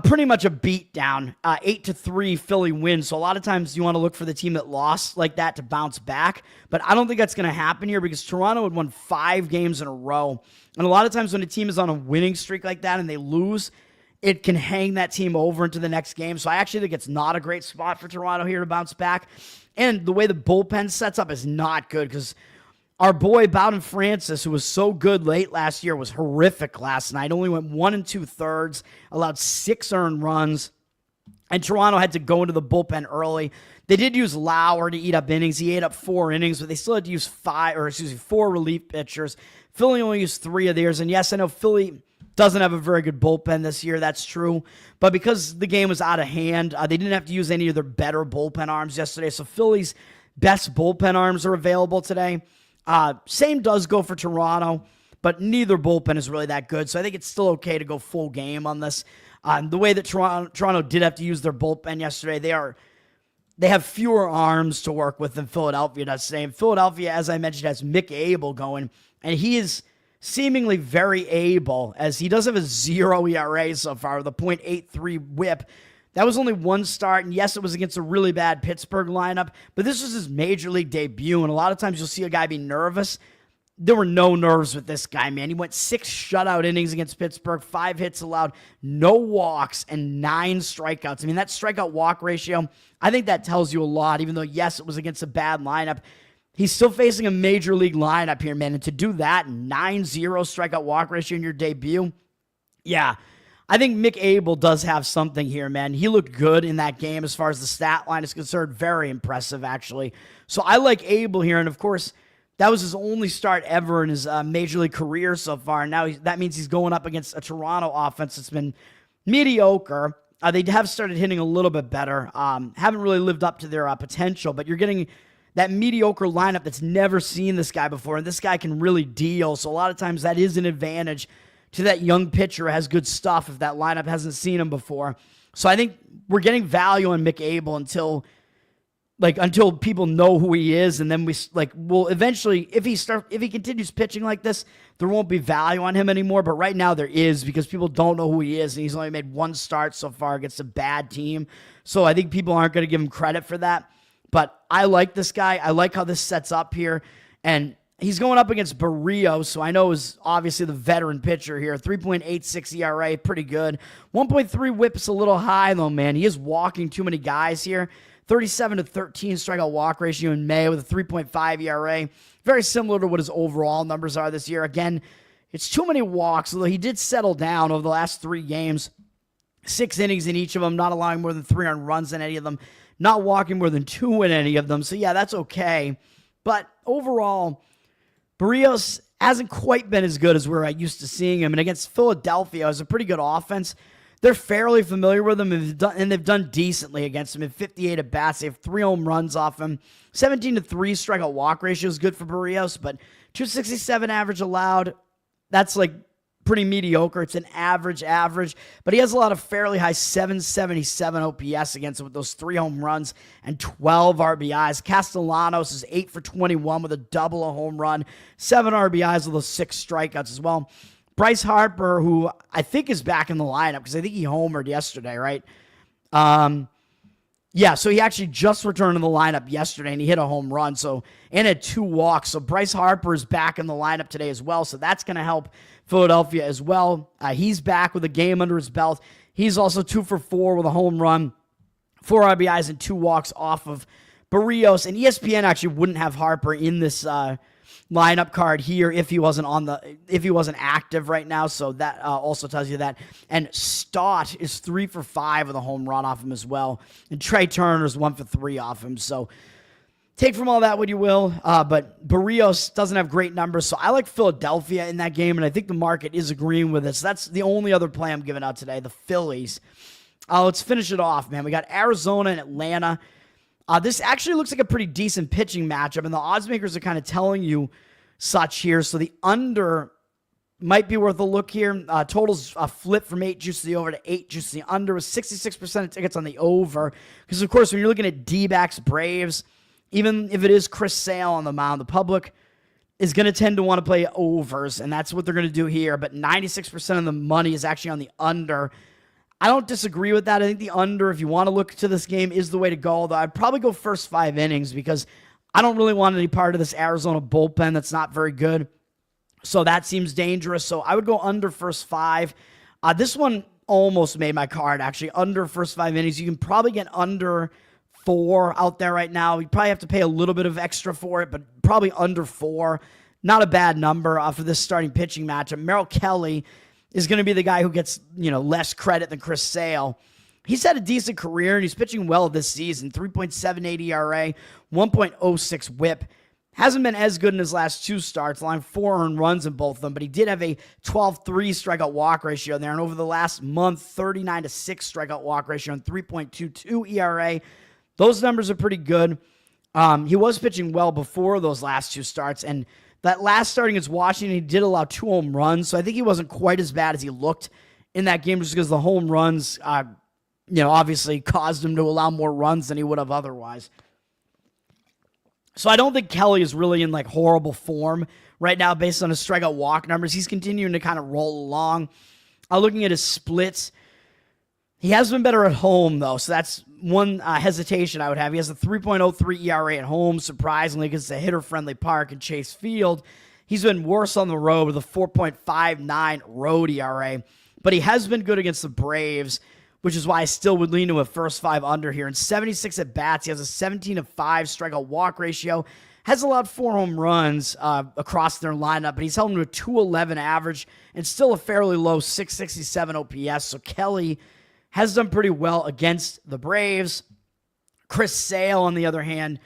pretty much a beatdown. 8-3 Philly wins. So a lot of times you want to look for the team that lost like that to bounce back. But I don't think that's going to happen here because Toronto had won 5 games in a row. And a lot of times when a team is on a winning streak like that and they lose, it can hang that team over into the next game. So I actually think it's not a great spot for Toronto here to bounce back. And the way the bullpen sets up is not good because our boy Bowden Francis, who was so good late last year, was horrific last night. Only went 1 2/3, allowed 6 earned runs, and Toronto had to go into the bullpen early. They did use Lauer to eat up innings. He ate up 4 innings, but they still had to use 4 relief pitchers. Philly only used 3 of theirs, and yes, I know Philly doesn't have a very good bullpen this year. That's true. But because the game was out of hand, they didn't have to use any of their better bullpen arms yesterday. So Philly's best bullpen arms are available today. Same does go for Toronto, but neither bullpen is really that good. So I think it's still okay to go full game on this. The way that Toronto did have to use their bullpen yesterday, they have fewer arms to work with than Philadelphia does today. And Philadelphia, as I mentioned, has Mick Abel going, and he is seemingly very able, as he does have a 0 ERA so far with a .83 whip. That was only 1 start, and yes, it was against a really bad Pittsburgh lineup, but this was his major league debut, and a lot of times you'll see a guy be nervous. There were no nerves with this guy, man. He went 6 shutout innings against Pittsburgh, 5 hits allowed, no walks, and 9 strikeouts. I mean, that strikeout walk ratio, I think that tells you a lot, even though, yes, it was against a bad lineup. He's still facing a major league lineup here, man, and to do that, 9-0 strikeout walk ratio in your debut, yeah, I think Mick Abel does have something here, man. He looked good in that game as far as the stat line is concerned. Very impressive, actually. So I like Abel here, and of course, that was his only start ever in his major league career so far. Now that means he's going up against a Toronto offense that's been mediocre. They have started hitting a little bit better. Haven't really lived up to their potential, but you're getting that mediocre lineup that's never seen this guy before, and this guy can really deal. So a lot of times that is an advantage to that young pitcher who has good stuff if that lineup hasn't seen him before. So I think we're getting value on Mick Abel until people know who he is, and then we'll eventually, if he continues pitching like this, there won't be value on him anymore. But right now there is, because people don't know who he is, and he's only made one start so far against a bad team. So I think people aren't going to give him credit for that. But I like this guy. I like how this sets up here, and he's going up against Barrios, so I know is obviously the veteran pitcher here. 3.86 ERA, pretty good. 1.3 whip is a little high though, man. He is walking too many guys here. 37 to 13 strikeout walk ratio in May with a 3.5 ERA. Very similar to what his overall numbers are this year. Again, it's too many walks, although he did settle down over the last 3 games. 6 innings in each of them, not allowing more than 3 earned runs in any of them, not walking more than 2 in any of them. So yeah, that's okay. But overall, Barrios hasn't quite been as good as we're used to seeing him. And against Philadelphia, it was a pretty good offense. They're fairly familiar with him, and they've done decently against him. In 58 at-bats, they have 3 home runs off him. 17 to 3 strikeout walk ratio is good for Barrios, but 267 average allowed, that's like pretty mediocre. It's an average, but he has a lot of fairly high 777 OPS against him with those 3 home runs and 12 RBIs. Castellanos is 8 for 21 with a double, a home run, 7 RBIs with those 6 strikeouts as well. Bryce Harper, who I think is back in the lineup because I think he homered yesterday, right? Yeah, so he actually just returned to the lineup yesterday, and he hit a home run, and had 2 walks. So Bryce Harper is back in the lineup today as well, so that's going to help Philadelphia as well. He's back with a game under his belt. He's also 2 for 4 with a home run, 4 RBIs, and 2 walks off of Barrios. And ESPN actually wouldn't have Harper in this lineup card here if he wasn't active right now. So that also tells you that. And Stott is 3 for 5 with a home run off him as well. And Trey Turner's 1 for 3 off him. So take from all that what you will. But Barrios doesn't have great numbers. So I like Philadelphia in that game, and I think the market is agreeing with it. So that's the only other play I'm giving out today, the Phillies. Let's finish it off, man. We got Arizona and Atlanta. This actually looks like a pretty decent pitching matchup, and the odds makers are kind of telling you such here. So the under might be worth a look here. Totals flip from 8 juice to the over to 8 juice to the under, with 66% of tickets on the over. Because, of course, when you're looking at D-backs, Braves, even if it is Chris Sale on the mound, the public is going to tend to want to play overs, and that's what they're going to do here. But 96% of the money is actually on the under. I don't disagree with that. I think the under, if you want to look to this game, is the way to go. Although I'd probably go first 5 innings because I don't really want any part of this Arizona bullpen that's not very good. So that seems dangerous. So I would go under first 5. This one almost made my card, actually. Under first 5 innings. You can probably get under 4 out there right now. You probably have to pay a little bit of extra for it, but probably under 4. Not a bad number for this starting pitching matchup. Merrill Kelly is going to be the guy who gets, less credit than Chris Sale. He's had a decent career, and he's pitching well this season. 3.78 ERA, 1.06 whip. Hasn't been as good in his last 2 starts, allowing 4 earned runs in both of them, but he did have a 12-3 strikeout walk ratio there, and over the last month, 39-6 strikeout walk ratio and 3.22 ERA. Those numbers are pretty good. He was pitching well before those last 2 starts, and that last starting against Washington, he did allow 2 home runs, so I think he wasn't quite as bad as he looked in that game, just because the home runs, obviously caused him to allow more runs than he would have otherwise. So I don't think Kelly is really in horrible form right now based on his strikeout walk numbers. He's continuing to kind of roll along. Looking at his splits, he has been better at home, though, so that's one hesitation I would have. He has a 3.03 ERA at home, surprisingly, because it's a hitter-friendly park in Chase Field. He's been worse on the road with a 4.59 road ERA, but he has been good against the Braves, which is why I still would lean to a first 5 under here. In 76 at-bats, he has a 17-5 strikeout walk ratio, has allowed 4 home runs across their lineup, but he's held him to a 211 average and still a fairly low 667 OPS, so Kelly has done pretty well against the Braves. Chris Sale, on the other hand,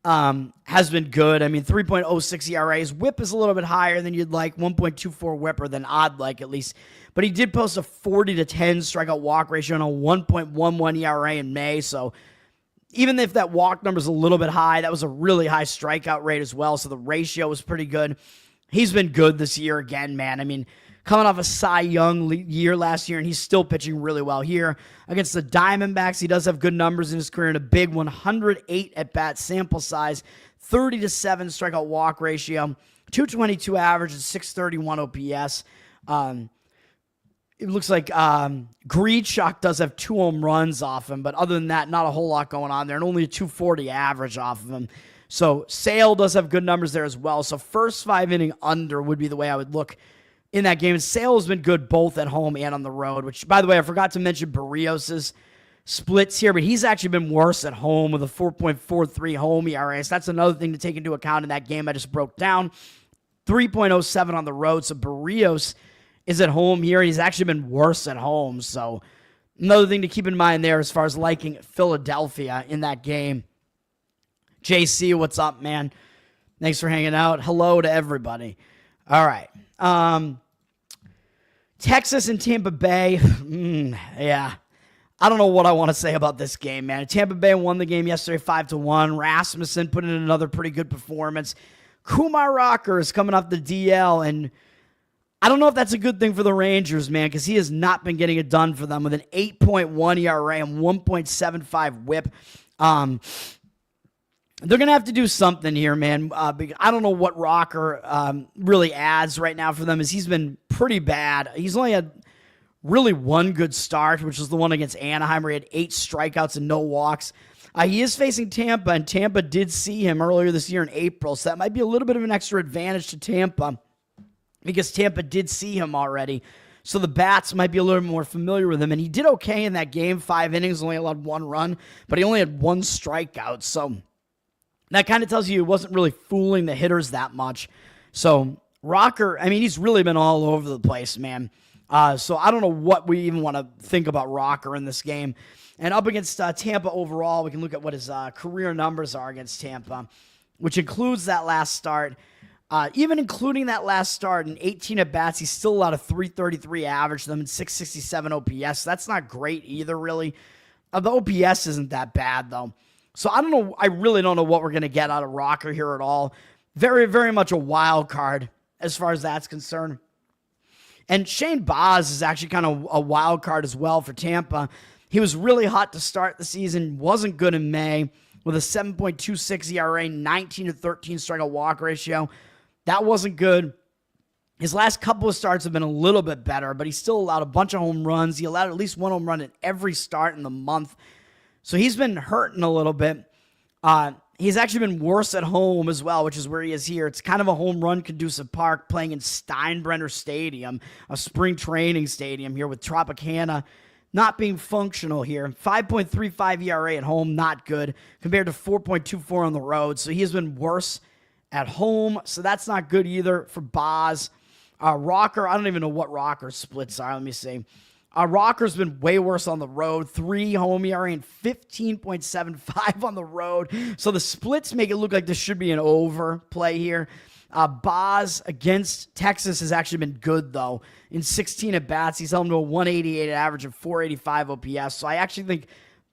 has been good. 3.06 ERA. His whip is a little bit higher than you'd like, 1.24 whip, or than I'd like at least. But he did post a 40-10 strikeout walk ratio and a 1.11 ERA in May. So even if that walk number is a little bit high, that was a really high strikeout rate as well. So the ratio was pretty good. He's been good this year again, man. coming off a Cy Young year last year, and he's still pitching really well here. Against the Diamondbacks, he does have good numbers in his career, and a big 108 at-bat sample size, 30-7 strikeout walk ratio, 222 average, and 631 OPS. It looks like Grichuk does have 2 home runs off him, but other than that, not a whole lot going on there, and only a 240 average off of him. So Sale does have good numbers there as well. So first 5 inning under would be the way I would look in that game. And Sale has been good both at home and on the road, which, by the way, I forgot to mention Barrios' splits here, but he's actually been worse at home with a 4.43 home ERA. So that's another thing to take into account in that game I just broke down. 3.07 on the road. So Barrios is at home here. He's actually been worse at home. So another thing to keep in mind there as far as liking Philadelphia in that game. JC, what's up, man? Thanks for hanging out. Hello to everybody. All right. Texas and Tampa Bay. Yeah. I don't know what I want to say about this game, man. Tampa Bay won the game yesterday 5-1. Rasmussen put in another pretty good performance. Kumar Rocker is coming off the DL, and I don't know if that's a good thing for the Rangers, man, because he has not been getting it done for them with an 8.1 ERA and 1.75 whip. They're going to have to do something here, man. I don't know what Rocker really adds right now for them, as he's been pretty bad. He's only had really one good start, which was the one against Anaheim, where he had 8 strikeouts and no walks. He is facing Tampa, and Tampa did see him earlier this year in April, so that might be a little bit of an extra advantage to Tampa, because Tampa did see him already. So the bats might be a little more familiar with him, and he did okay in that game. 5 innings, only allowed 1 run, but he only had 1 strikeout, so that kind of tells you he wasn't really fooling the hitters that much. So Rocker, I mean, he's really been all over the place, man. So I don't know what we even want to think about Rocker in this game. And up against Tampa overall, we can look at what his career numbers are against Tampa, which includes that last start. Even including that last start in 18 at-bats, he's still allowed a 333 average to them and 667 OPS. That's not great either, really. The OPS isn't that bad, though. So I don't know. I really don't know what we're going to get out of Rocker here at all. Very, very much a wild card as far as that's concerned. And Shane Baz is actually kind of a wild card as well for Tampa. He was really hot to start the season, wasn't good in May, with a 7.26 ERA, 19-13 strikeout walk ratio. That wasn't good. His last couple of starts have been a little bit better, but he still allowed a bunch of home runs. He allowed at least 1 home run in every start in the month. So he's been hurting a little bit. He's actually been worse at home as well, which is where he is here. It's kind of a home run conducive park, playing in Steinbrenner Stadium, a spring training stadium here, with Tropicana not being functional here. 5.35 ERA at home, not good, compared to 4.24 on the road. So he has been worse at home, so that's not good either for Baz. Rocker, I don't even know what Rocker's splits are. Let me see. Rocker's been way worse on the road. 3 home ERA and 15.75 on the road. So the splits make it look like this should be an over play here. Baz against Texas has actually been good, though. In 16 at-bats, he's held him to a 188 average and 485 OPS. So I actually think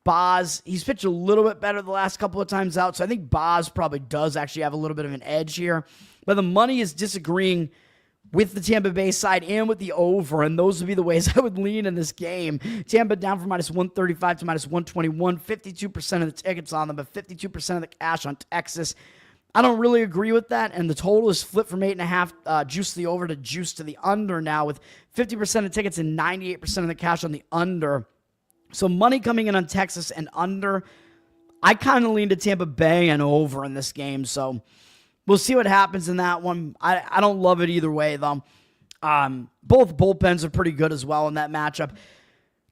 Baz, he's pitched a little bit better the last couple of times out. So I think Baz probably does actually have a little bit of an edge here. But the money is disagreeing with the Tampa Bay side and with the over, and those would be the ways I would lean in this game. Tampa down from minus 135 to minus 121, 52% of the tickets on them, but 52% of the cash on Texas. I don't really agree with that, and the total is flipped from 8.5 juice to the over to juice to the under now, with 50% of tickets and 98% of the cash on the under. So money coming in on Texas and under. I kind of lean to Tampa Bay and over in this game, so we'll see what happens in that one. I don't love it either way, though. Both bullpens are pretty good as well in that matchup.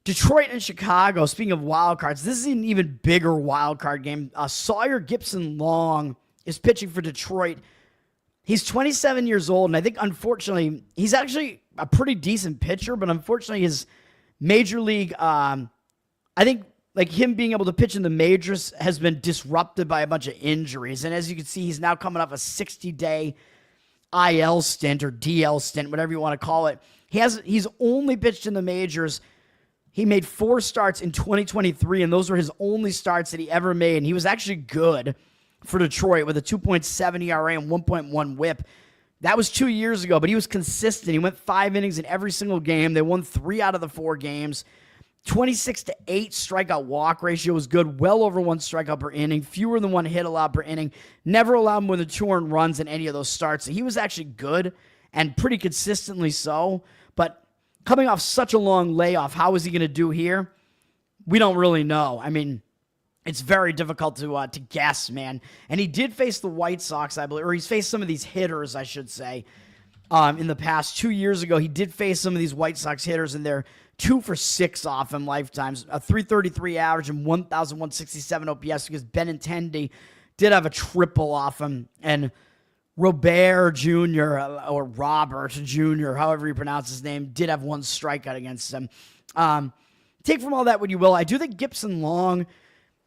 Detroit and Chicago, speaking of wild cards, this is an even bigger wild card game. Sawyer Gipson-Long is pitching for Detroit. He's 27 years old, and I think, unfortunately, he's actually a pretty decent pitcher, but unfortunately his major league, I think, like him being able to pitch in the majors has been disrupted by a bunch of injuries. And as you can see, he's now coming off a 60-day IL stint or DL stint, whatever you want to call it. He's only pitched in the majors. He made 4 starts in 2023, and those were his only starts that he ever made. And he was actually good for Detroit with a 2.7 ERA and 1.1 whip. That was 2 years ago, but he was consistent. He went 5 innings in every single game. They won 3 out of the 4 games. 26-8 strikeout walk ratio was good. Well over 1 strikeout per inning. Fewer than 1 hit allowed per inning. Never allowed more than 2 earned runs in any of those starts. So he was actually good and pretty consistently so. But coming off such a long layoff, how is he going to do here? We don't really know. I mean, it's very difficult to guess, man. And he did face the White Sox, I believe, or he's faced some of these hitters, I should say, in the past. 2 years ago, he did face some of these White Sox hitters, and they're 2 for 6 off him lifetimes. A 333 average and 1,167 OPS because Benintendi did have a triple off him. And Robert Jr., or Robert Jr., however you pronounce his name, did have 1 strikeout against him. Take from all that what you will. I do think Gibson Long,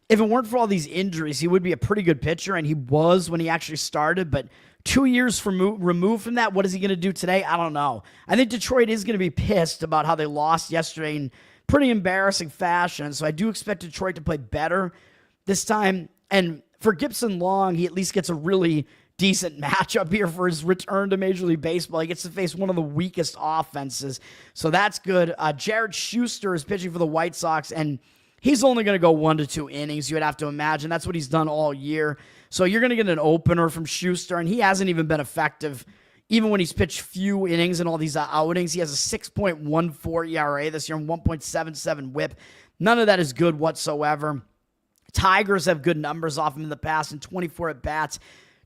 if it weren't for all these injuries, he would be a pretty good pitcher, and he was when he actually started. But 2 years removed from that, what is he going to do today? I don't know. I think Detroit is going to be pissed about how they lost yesterday in pretty embarrassing fashion. So I do expect Detroit to play better this time. And for Gibson Long, he at least gets a really decent matchup here for his return to Major League Baseball. He gets to face one of the weakest offenses. So that's good. Jared Schuster is pitching for the White Sox, and he's only going to go 1 to 2 innings, you would have to imagine. That's what he's done all year. So you're going to get an opener from Schuster, and he hasn't even been effective. Even when he's pitched few innings in all these outings, he has a 6.14 ERA this year and 1.77 whip. None of that is good whatsoever. Tigers have good numbers off him in the past in 24 at-bats.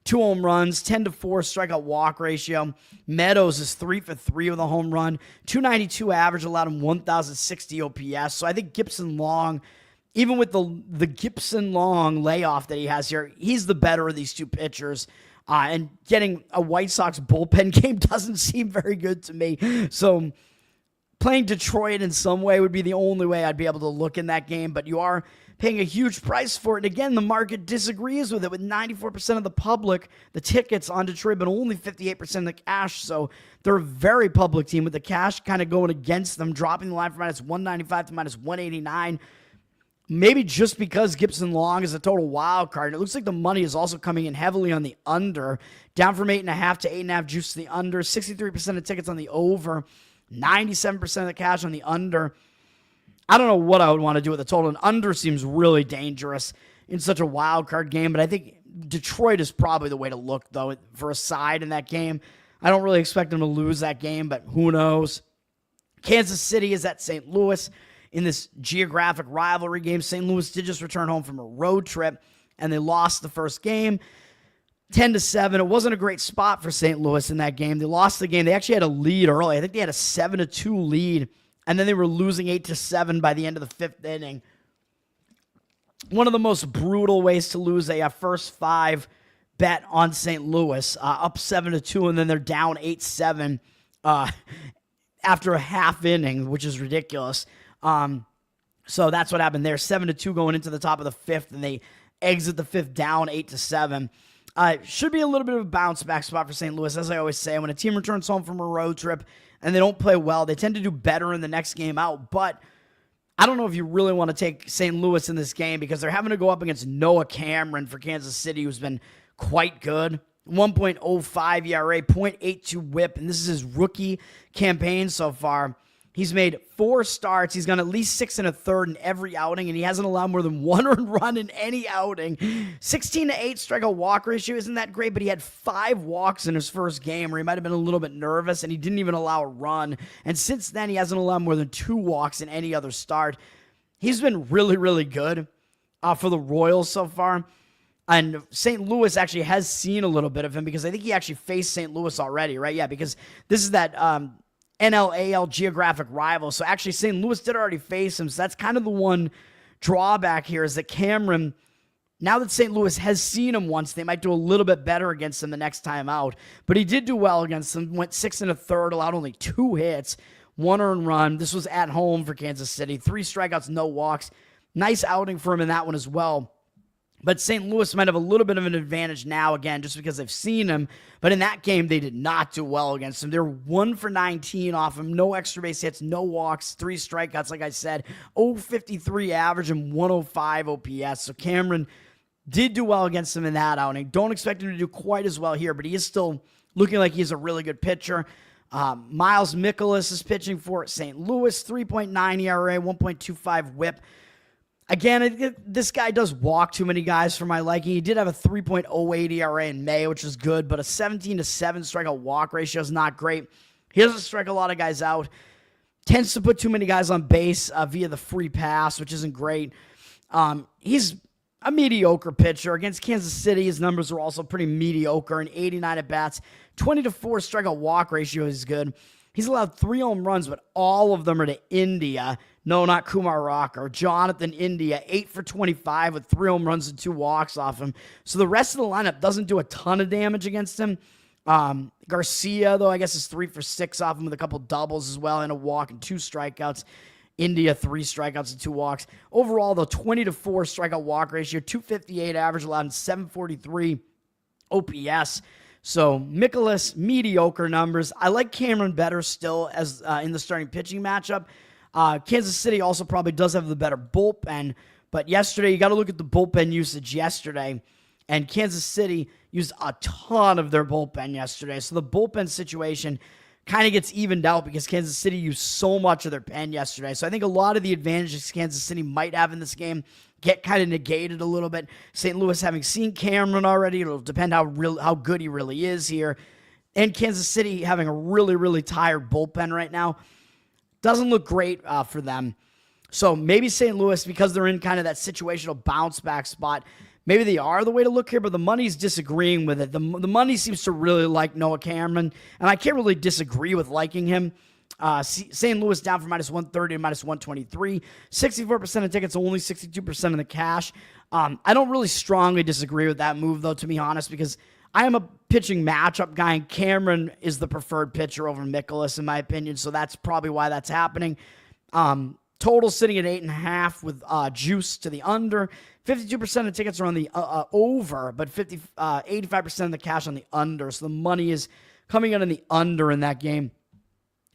2 home runs, 10-4 strikeout walk ratio. Meadows is 3 for 3 with a home run. 292 average, allowed him 1,060 OPS. So I think Gibson Long, even with the Gibson Long layoff that he has here, he's the better of these 2 pitchers. And getting a White Sox bullpen game doesn't seem very good to me. So playing Detroit in some way would be the only way I'd be able to look in that game. But you are paying a huge price for it. And again, the market disagrees with it, with 94% of the public, the tickets on Detroit, but only 58% the cash. So they're a very public team with the cash kind of going against them, dropping the line from -195 to -189. Maybe just because Gibson Long is a total wild card. And it looks like the money is also coming in heavily on the under, down from 8.5 to 8.5 juice to the under, 63% of tickets on the over, 97% of the cash on the under. I don't know what I would want to do with the total. An under seems really dangerous in such a wild card game, but I think Detroit is probably the way to look, though, for a side in that game. I don't really expect them to lose that game, but who knows? Kansas City is at St. Louis in this geographic rivalry game. St. Louis did just return home from a road trip, and they lost the first game 10-7. It wasn't a great spot for St. Louis in that game. They lost the game. They actually had a lead early. I think they had a 7-2 lead. And then they were losing 8-7 by the end of the 5th inning. One of the most brutal ways to lose a first 5 bet on St. Louis. Up 7-2, and then they're down 8-7 after a half inning, which is ridiculous. So that's what happened there. 7-2 going into the top of the 5th, and they exit the 5th down 8-7. Should be a little bit of a bounce back spot for St. Louis. As I always say, when a team returns home from a road trip and they don't play well, they tend to do better in the next game out. But I don't know if you really want to take St. Louis in this game because they're having to go up against Noah Cameron for Kansas City, who's been quite good. 1.05 ERA, 0.82 whip, and this is his rookie campaign so far. He's made 4 starts. He's gone at least 6 1/3 in every outing, and he hasn't allowed more than 1 earned run in any outing. 16-8 strikeout walk ratio isn't that great, but he had 5 walks in his first game where he might have been a little bit nervous, and he didn't even allow a run. And since then, he hasn't allowed more than 2 walks in any other start. He's been really, really good for the Royals so far. And St. Louis actually has seen a little bit of him because I think he actually faced St. Louis already, right? Yeah, because this is that NLAL geographic rival. So actually St. Louis did already face him. So that's kind of the one drawback here is that Cameron, now that St. Louis has seen him once, they might do a little bit better against him the next time out. But he did do well against them. Went 6 1/3, allowed only 2 hits, 1 earned run. This was at home for Kansas City. 3 strikeouts, no walks. Nice outing for him in that one as well. But St. Louis might have a little bit of an advantage now, again, just because they've seen him. But in that game, they did not do well against him. They're 1 for 19 off him. No extra base hits, no walks, 3 strikeouts, like I said. 0.53 average and 105 OPS. So Cameron did do well against him in that outing. Don't expect him to do quite as well here, but he is still looking like he's a really good pitcher. Miles Mikolas is pitching for St. Louis, 3.9 ERA, 1.25 whip. Again, this guy does walk too many guys for my liking. He did have a 3.08 ERA in May, which is good, but a 17-7 strikeout walk ratio is not great. He doesn't strike a lot of guys out. Tends to put too many guys on base via the free pass, which isn't great. He's a mediocre pitcher. Against Kansas City, his numbers were also pretty mediocre. In 89 at-bats, 20-4 strikeout walk ratio is good. He's allowed 3 home runs, but all of them are to India. No, not Kumar Rocker. Jonathan India, 8 for 25 with 3 home runs and 2 walks off him. So the rest of the lineup doesn't do a ton of damage against him. Garcia, though, I guess is 3 for 6 off him with a couple doubles as well, and a walk and 2 strikeouts. India, 3 strikeouts and 2 walks. Overall, though, 20-4 strikeout walk ratio, 258 average allowed, and 743 OPS. So Mikolas, mediocre numbers. I like Cameron better still as in the starting pitching matchup. Kansas City also probably does have the better bullpen, but yesterday, you got to look at the bullpen usage yesterday, and Kansas City used a ton of their bullpen yesterday. So the bullpen situation kind of gets evened out because Kansas City used so much of their pen yesterday. So I think a lot of the advantages Kansas City might have in this game get kind of negated a little bit. St. Louis, having seen Cameron already, it'll depend how good he really is here. And Kansas City having a really, really tired bullpen right now doesn't look great for them. So maybe St. Louis, because they're in kind of that situational bounce back spot, maybe they are the way to look here, but the money's disagreeing with it. The money seems to really like Noah Cameron, and I can't really disagree with liking him. St. Louis down from -130 to -123. 64% of tickets, only 62% of the cash. I don't really strongly disagree with that move, though, to be honest, because I am a pitching matchup guy, and Cameron is the preferred pitcher over Mikolas, in my opinion, so that's probably why that's happening. Total sitting at 8.5 with juice to the under. 52% of tickets are on the over, but 85% of the cash on the under. So the money is coming in on the under in that game.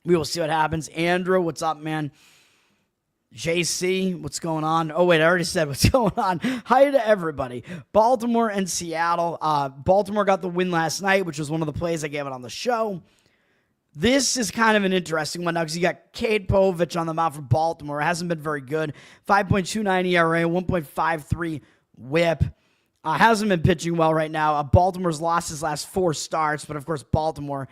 We will see what happens. Andrew, what's up, man? JC, what's going on? Oh, wait, I already said what's going on. Hi to everybody. Baltimore and Seattle. Baltimore got the win last night, which was one of the plays I gave it on the show. This is kind of an interesting one now because you got Cade Povich on the mound for Baltimore. It hasn't been very good. 5.29 ERA, 1.53 whip. Hasn't been pitching well right now. Baltimore's lost his last 4 starts, but of course Baltimore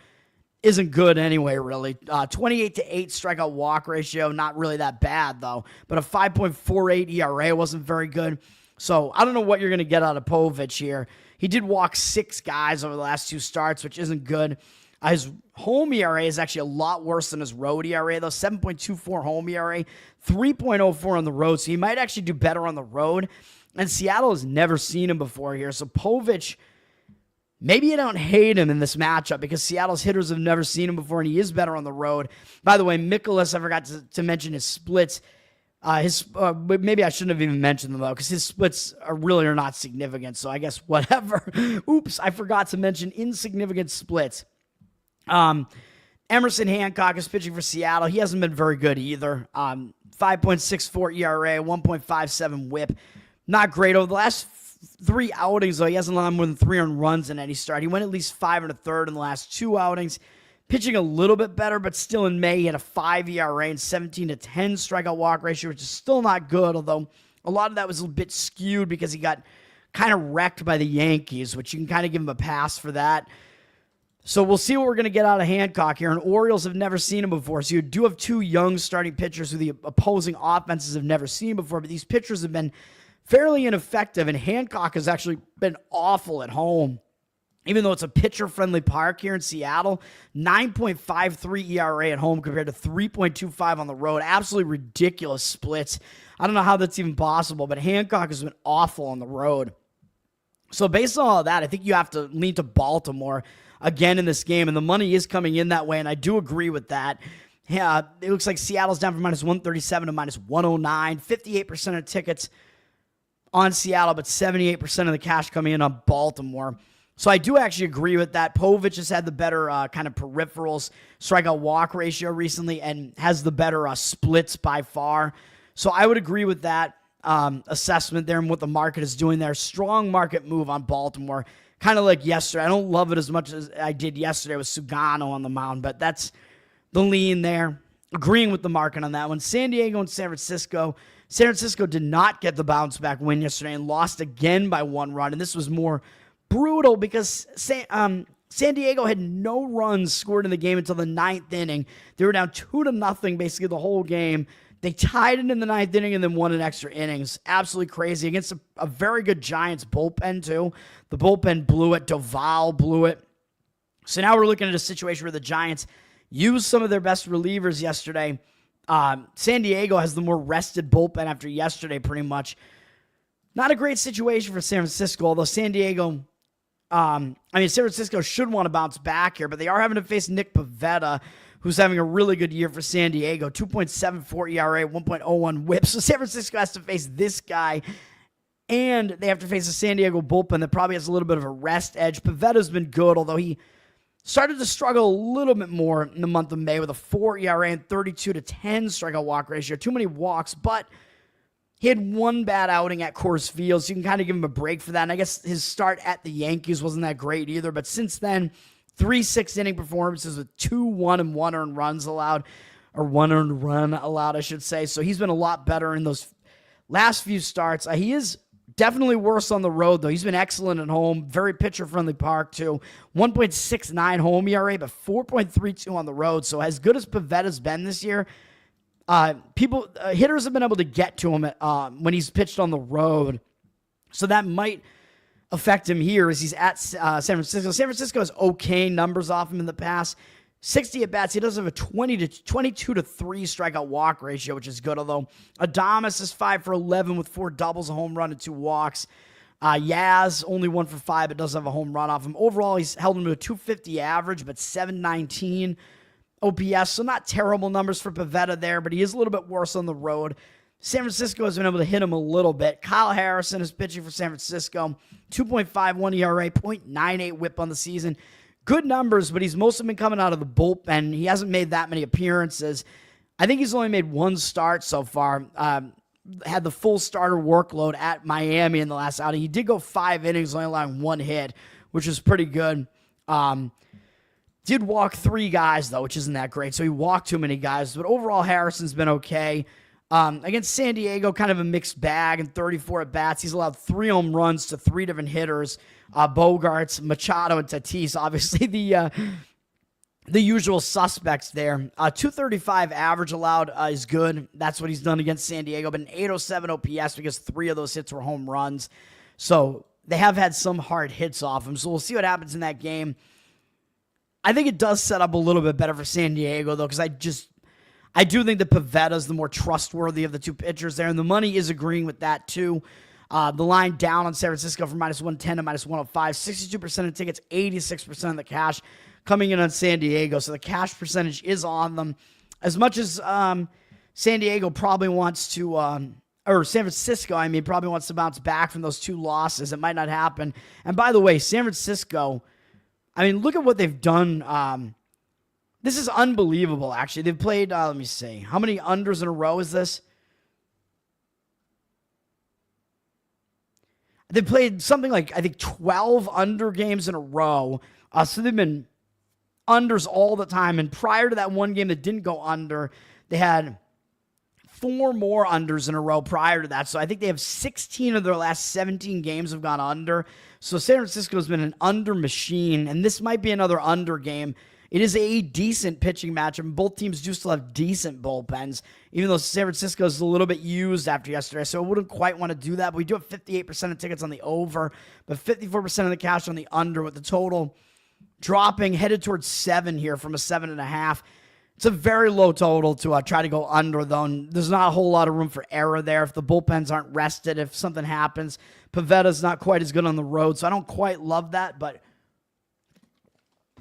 isn't good anyway, really. 28-8 strikeout walk ratio, not really that bad though. But a 5.48 ERA wasn't very good. So I don't know what you're going to get out of Povich here. He did walk 6 guys over the last 2 starts, which isn't good. His home ERA is actually a lot worse than his road ERA, though. 7.24 home ERA, 3.04 on the road. So he might actually do better on the road. And Seattle has never seen him before here. So Povich, maybe you don't hate him in this matchup because Seattle's hitters have never seen him before, and he is better on the road. By the way, Mikolas, I forgot to mention his splits. Maybe I shouldn't have even mentioned them, though, because his splits are not significant. So I guess whatever. Oops, I forgot to mention insignificant splits. Emerson Hancock is pitching for Seattle. He hasn't been very good either. 5.64 ERA, 1.57 whip. Not great. Over the last 3 outings, though, he hasn't allowed more than 3 earned runs in any start. He went at least 5 1/3 in the last 2 outings. Pitching a little bit better, but still in May, he had a 5 ERA and 17-10 strikeout walk ratio, which is still not good, although a lot of that was a bit skewed because he got kind of wrecked by the Yankees, which you can kind of give him a pass for that. So we'll see what we're going to get out of Hancock here. And Orioles have never seen him before. So you do have 2 young starting pitchers who the opposing offenses have never seen before. But these pitchers have been fairly ineffective. And Hancock has actually been awful at home. Even though it's a pitcher-friendly park here in Seattle, 9.53 ERA at home compared to 3.25 on the road. Absolutely ridiculous splits. I don't know how that's even possible, but Hancock has been awful on the road. So based on all of that, I think you have to lean to Baltimore again in this game, and the money is coming in that way, and I do agree with that. Yeah, it looks like Seattle's down from -137 to -109. 58% of tickets on Seattle, but 78% of the cash coming in on Baltimore. So I do actually agree with that. Povich has had the better kind of peripherals, strikeout walk ratio recently, and has the better splits by far. So I would agree with that assessment there and what the market is doing there. Strong market move on Baltimore. kind of like yesterday. I don't love it as much as I did yesterday with Sugano on the mound, but that's the lean there. Agreeing with the market on that one. San Diego and San Francisco. San Francisco did not get the bounce back win yesterday and lost again by 1 run. And this was more brutal because San Diego had no runs scored in the game until the 9th inning. They were down 2-0 basically the whole game. They tied it in the 9th inning and then won in extra innings. Absolutely crazy against a very good Giants bullpen too. The bullpen blew it. Doval blew it. So now we're looking at a situation where the Giants used some of their best relievers yesterday. San Diego has the more rested bullpen after yesterday, pretty much. Not a great situation for San Francisco, although San Francisco should want to bounce back here, but they are having to face Nick Pivetta, who's having a really good year for San Diego. 2.74 ERA, 1.01 whip. So San Francisco has to face this guy, and they have to face a San Diego bullpen that probably has a little bit of a rest edge. Pivetta's been good, although he started to struggle a little bit more in the month of May with a 4 ERA and 32-10 strikeout walk ratio. Too many walks, but he had one bad outing at Coors Field, so you can kind of give him a break for that. And I guess his start at the Yankees wasn't that great either, but since then, 3 6-inning performances with 2 1-1 earned runs allowed, or 1 earned run allowed, I should say. So he's been a lot better in those last few starts. He is definitely worse on the road, though. He's been excellent at home. Very pitcher-friendly park, too. 1.69 home ERA, but 4.32 on the road. So as good as Pivetta's been this year, hitters have been able to get to him when he's pitched on the road. So that might affect him here as he's at San Francisco. San Francisco has okay numbers off him in the past. 60 at-bats. He does have a 22-3 strikeout walk ratio, which is good, although Adames is 5 for 11 with 4 doubles, a home run, and 2 walks. Yaz, only 1 for 5, but does have a home run off him. Overall, he's held him to a 250 average, but 719 OPS, so not terrible numbers for Pivetta there, but he is a little bit worse on the road. San Francisco has been able to hit him a little bit. Kyle Harrison is pitching for San Francisco. 2.51 ERA, 0.98 whip on the season. Good numbers, but he's mostly been coming out of the bullpen. He hasn't made that many appearances. I think he's only made 1 start so far. Had the full starter workload at Miami in the last outing. He did go 5 innings, only allowing 1 hit, which is pretty good. Did walk 3 guys, though, which isn't that great. So he walked too many guys. But overall, Harrison's been okay. Against San Diego, kind of a mixed bag in 34 at-bats. He's allowed 3 home runs to 3 different hitters. Bogarts, Machado, and Tatis. Obviously, the usual suspects there. 235 average allowed is good. That's what he's done against San Diego. But an 807 OPS because 3 of those hits were home runs. So they have had some hard hits off him. So we'll see what happens in that game. I think it does set up a little bit better for San Diego, though, because I do think that Pivetta's the more trustworthy of the 2 pitchers there, and the money is agreeing with that, too. The line down on San Francisco from -110 to -105. 62% of tickets, 86% of the cash coming in on San Diego, so the cash percentage is on them. As much as San Diego probably wants to, or San Francisco, probably wants to bounce back from those 2 losses, it might not happen. And by the way, San Francisco, look at what they've done. This is unbelievable, actually. They've played, let me see. How many unders in a row is this? They've played something like, I think, 12 under games in a row. So they've been unders all the time. And prior to that one game that didn't go under, they had 4 more unders in a row prior to that. So I think they have 16 of their last 17 games have gone under. So San Francisco has been an under machine, and this might be another under game. It is a decent pitching matchup, and both teams do still have decent bullpens, even though San Francisco is a little bit used after yesterday, so I wouldn't quite want to do that. But we do have 58% of tickets on the over, but 54% of the cash on the under, with the total dropping, headed towards 7 here from a 7.5. It's a very low total to try to go under, though, and there's not a whole lot of room for error there. If the bullpens aren't rested, if something happens, Pivetta's not quite as good on the road, so I don't quite love that, but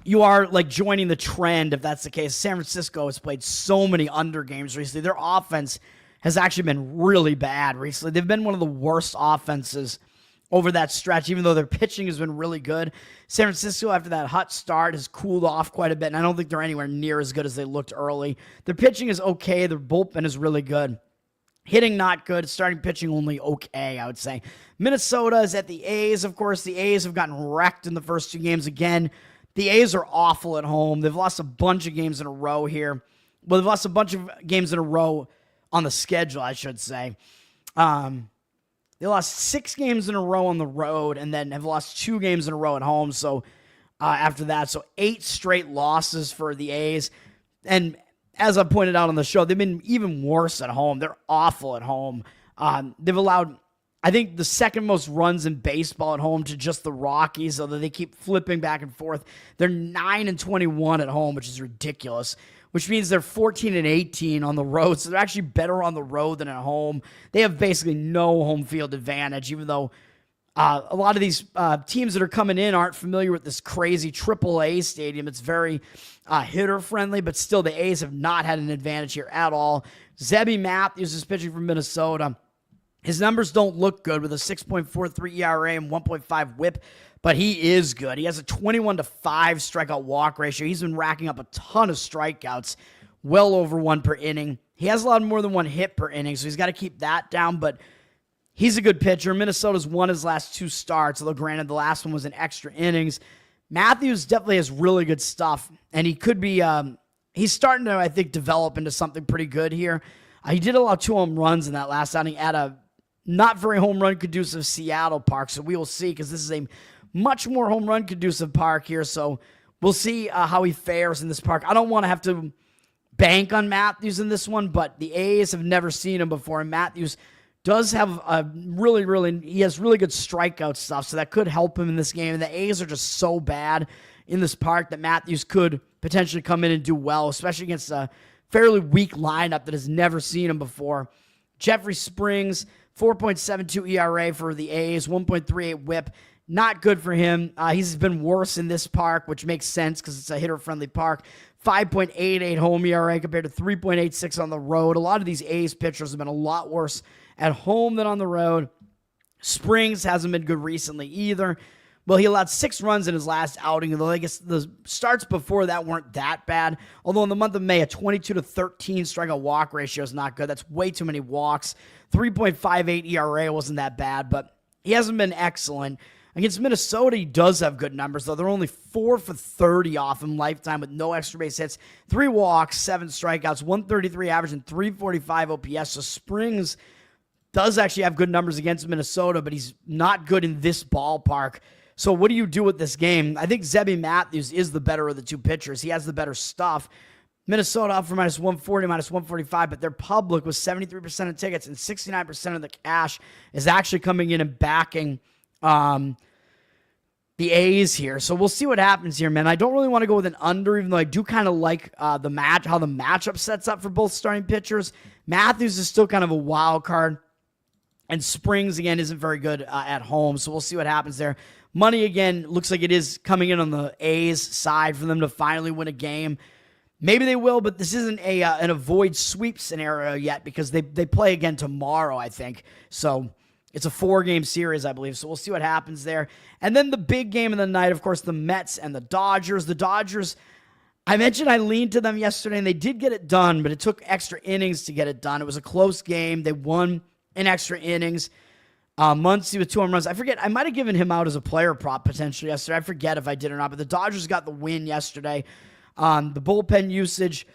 you are joining the trend if that's the case. San Francisco has played so many under games recently. Their offense has actually been really bad recently. They've been one of the worst offenses over that stretch, even though their pitching has been really good. San Francisco, after that hot start, has cooled off quite a bit, and I don't think they're anywhere near as good as they looked early. Their pitching is okay. Their bullpen is really good. Hitting not good, starting pitching only okay, I would say. Minnesota is at the A's, of course. The A's have gotten wrecked in the first 2 games again. The A's are awful at home. They've lost a bunch of games in a row here. Well, they've lost a bunch of games in a row on the schedule, I should say. They lost 6 games in a row on the road and then have lost 2 games in a row at home. So after that, so 8 straight losses for the A's. And as I pointed out on the show, they've been even worse at home. They're awful at home. They've allowed, I think, the second most runs in baseball at home to just the Rockies, although they keep flipping back and forth. They're 9-21 at home, which is ridiculous, which means they're 14-18 on the road. So they're actually better on the road than at home. They have basically no home field advantage, even though a lot of these teams that are coming in aren't familiar with this crazy AAA stadium. It's very hitter-friendly, but still the A's have not had an advantage here at all. Zebby Matthews is pitching for Minnesota. His numbers don't look good with a 6.43 ERA and 1.5 whip, but he is good. He has a 21-5 strikeout walk ratio. He's been racking up a ton of strikeouts, well over 1 per inning. He has allowed more than 1 hit per inning, so he's got to keep that down, but he's a good pitcher. Minnesota's won his last 2 starts, although granted the last one was in extra innings. Matthews definitely has really good stuff, and he could be, he's starting to, I think, develop into something pretty good here. He did allow 2 home runs in that last outing at a not very home run conducive Seattle park, so we will see, because this is a much more home run conducive park here, so we'll see how he fares in this park. I don't want to have to bank on Matthews in this one, but the A's have never seen him before, and Matthews does have a he has really good strikeout stuff, so that could help him in this game. And the A's are just so bad in this park that Matthews could potentially come in and do well, especially against a fairly weak lineup that has never seen him before. Jeffrey Springs, 4.72 ERA for the A's, 1.38 whip. Not good for him. He's been worse in this park, which makes sense because it's a hitter-friendly park. 5.88 home ERA compared to 3.86 on the road. A lot of these A's pitchers have been a lot worse at home than on the road. Springs hasn't been good recently either. Well, he allowed 6 runs in his last outing, although I guess the starts before that weren't that bad. Although in the month of May, a 22-13 strikeout walk ratio is not good. That's way too many walks. 3.58 ERA wasn't that bad, but he hasn't been excellent. Against Minnesota, he does have good numbers, though. They're only 4 for 30 off him lifetime with no extra base hits, 3 walks, 7 strikeouts, 133 average, and 345 OPS. So Springs does actually have good numbers against Minnesota, but he's not good in this ballpark. So what do you do with this game? I think Zebby Matthews is the better of the 2 pitchers. He has the better stuff. Minnesota up for minus 140, minus 145, but their public was 73% of tickets and 69% of the cash is actually coming in and backing the A's here. So we'll see what happens here, man. I don't really want to go with an under, even though I do kind of like how the matchup sets up for both starting pitchers. Matthews is still kind of a wild card. And Springs, again, isn't very good at home, so we'll see what happens there. Money, again, looks like it is coming in on the A's side for them to finally win a game. Maybe they will, but this isn't an avoid sweep scenario yet because they play again tomorrow, I think. So it's a 4-game series, I believe, so we'll see what happens there. And then the big game of the night, of course, the Mets and the Dodgers. The Dodgers, I mentioned I leaned to them yesterday, and they did get it done, but it took extra innings to get it done. It was a close game. They won in extra innings. Muncy with 2 home runs. I forget. I might have given him out as a player prop potentially yesterday. I forget if I did or not, but the Dodgers got the win yesterday. The bullpen usage,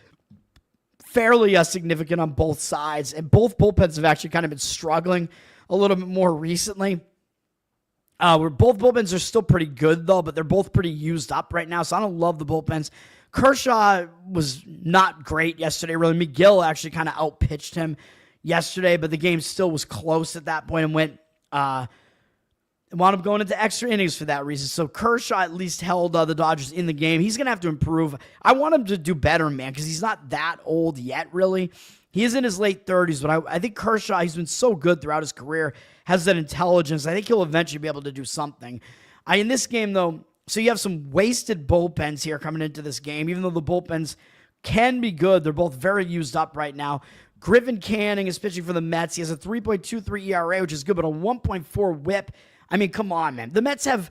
fairly significant on both sides, and both bullpens have actually kind of been struggling a little bit more recently. Where both bullpens are still pretty good, though, but they're both pretty used up right now, so I don't love the bullpens. Kershaw was not great yesterday, really. McGill actually kind of outpitched him yesterday, but the game still was close at that point and wound up going into extra innings for that reason. So Kershaw at least held the Dodgers in the game. He's going to have to improve. I want him to do better, man, because he's not that old yet, really. He is in his late 30s, but I think Kershaw, he's been so good throughout his career, has that intelligence. I think he'll eventually be able to do something. In this game, though, so you have some wasted bullpens here coming into this game, even though the bullpens can be good. They're both very used up right now. Griffin Canning is pitching for the Mets. He has a 3.23 ERA, which is good, but a 1.4 whip. I mean, come on, man. The Mets have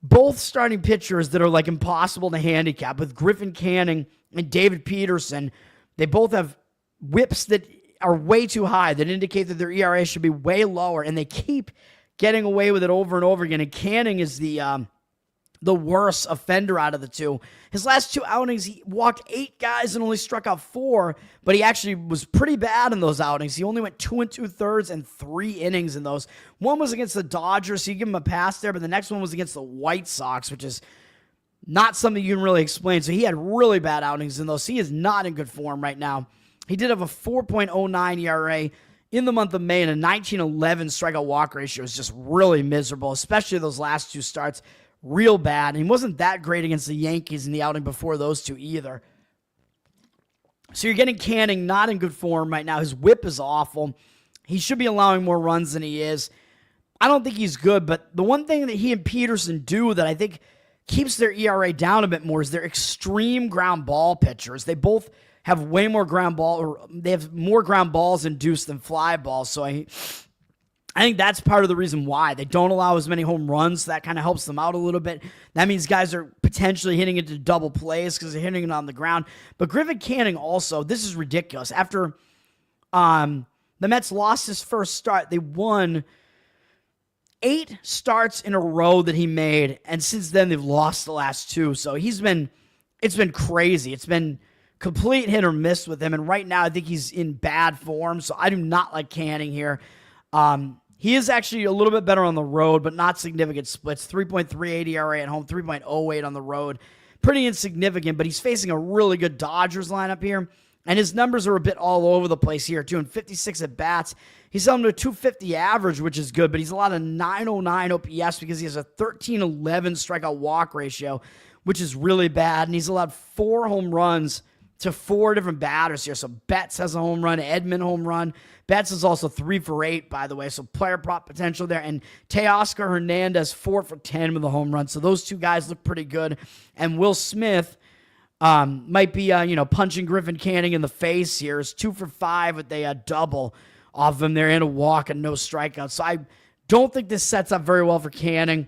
both starting pitchers that are like impossible to handicap with Griffin Canning and David Peterson. They both have whips that are way too high that indicate that their ERA should be way lower, and they keep getting away with it over and over again. And Canning is the worst offender out of the two. His last 2 outings, he walked 8 guys and only struck out 4, but he actually was pretty bad in those outings. He only went 2 2/3 and 3 innings in those. One was against the Dodgers, so you give him a pass there, but the next one was against the White Sox, which is not something you can really explain. So he had really bad outings in those. He is not in good form right now. He did have a 4.09 ERA in the month of May, and a 19.11 strikeout walk ratio is just really miserable, especially those last 2 starts. Real bad. And he wasn't that great against the Yankees in the outing before those 2 either. So you're getting Canning not in good form right now. His whip is awful. He should be allowing more runs than he is. I don't think he's good, but the one thing that he and Peterson do that I think keeps their ERA down a bit more is they're extreme ground ball pitchers. They both have way more ground ball, or they have more ground balls induced than fly balls. So I think that's part of the reason why they don't allow as many home runs. So that kind of helps them out a little bit. That means guys are potentially hitting into double plays because they're hitting it on the ground. But Griffin Canning also, this is ridiculous. After the Mets lost his first start, they won 8 starts in a row that he made, and since then they've lost the last 2. So it's been crazy. It's been complete hit or miss with him, and right now I think he's in bad form. So I do not like Canning here. He is actually a little bit better on the road, but not significant splits. 3.38 ERA at home, 3.08 on the road. Pretty insignificant, but he's facing a really good Dodgers lineup here. And his numbers are a bit all over the place here, too. In 56 at-bats, he's held him to a 250 average, which is good, but he's allowed a 909 OPS because he has a 13-11 strikeout walk ratio, which is really bad. And he's allowed 4 home runs to 4 different batters here. So Betts has a home run, Edman home run. Betts is also 3 for 8, by the way, so player prop potential there. And Teoscar Hernandez, 4 for 10 with a home run. So those 2 guys look pretty good. And Will Smith might be, punching Griffin Canning in the face here. Is 2 for 5 with a double off him there and a walk and no strikeouts. So I don't think this sets up very well for Canning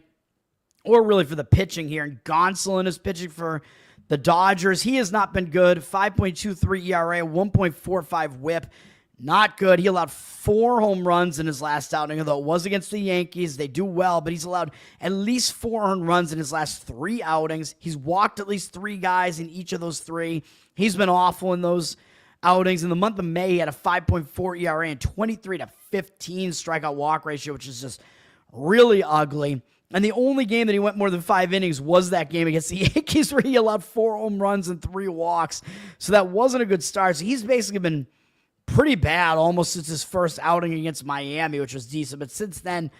or really for the pitching here. And Gonsolin is pitching for the Dodgers. He has not been good. 5.23 ERA, 1.45 whip. Not good. He allowed 4 home runs in his last outing, although it was against the Yankees. They do well, but he's allowed at least 4 earned runs in his last 3 outings. He's walked at least 3 guys in each of those 3. He's been awful in those outings. In the month of May, he had a 5.4 ERA and 23-15 strikeout walk ratio, which is just really ugly. And the only game that he went more than 5 innings was that game against the Yankees where he allowed 4 home runs and 3 walks. So that wasn't a good start. So he's basically been pretty bad almost since his first outing against Miami, which was decent. But since then,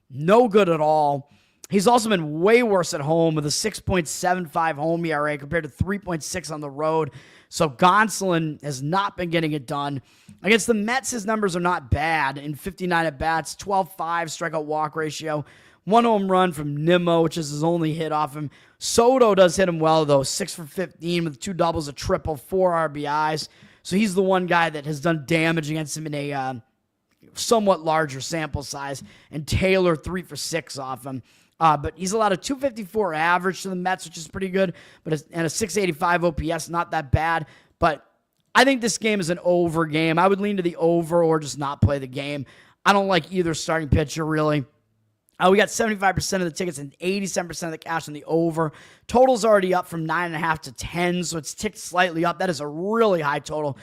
no good at all. He's also been way worse at home with a 6.75 home ERA compared to 3.6 on the road. So Gonsolin has not been getting it done. Against the Mets, his numbers are not bad. In 59 at-bats, 12.5 strikeout walk ratio, 1 home run from Nimmo, which is his only hit off him. Soto does hit him well, though. 6 for 15 with 2 doubles, a triple, 4 RBIs. So he's the one guy that has done damage against him in a somewhat larger sample size. And Taylor, 3 for 6 off him. But he's allowed a 254 average to the Mets, which is pretty good. And a 685 OPS, not that bad. But I think this game is an over game. I would lean to the over or just not play the game. I don't like either starting pitcher, really. We got 75% of the tickets and 87% of the cash on the over. Total's already up from 9.5 to 10, so it's ticked slightly up. That is a really high total.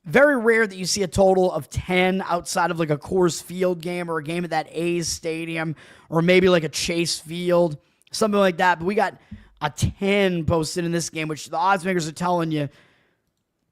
Very rare that you see a total of 10 outside of like a Coors Field game or a game at that A's stadium or maybe like a Chase Field, something like that. But we got a 10 posted in this game, which the odds makers are telling you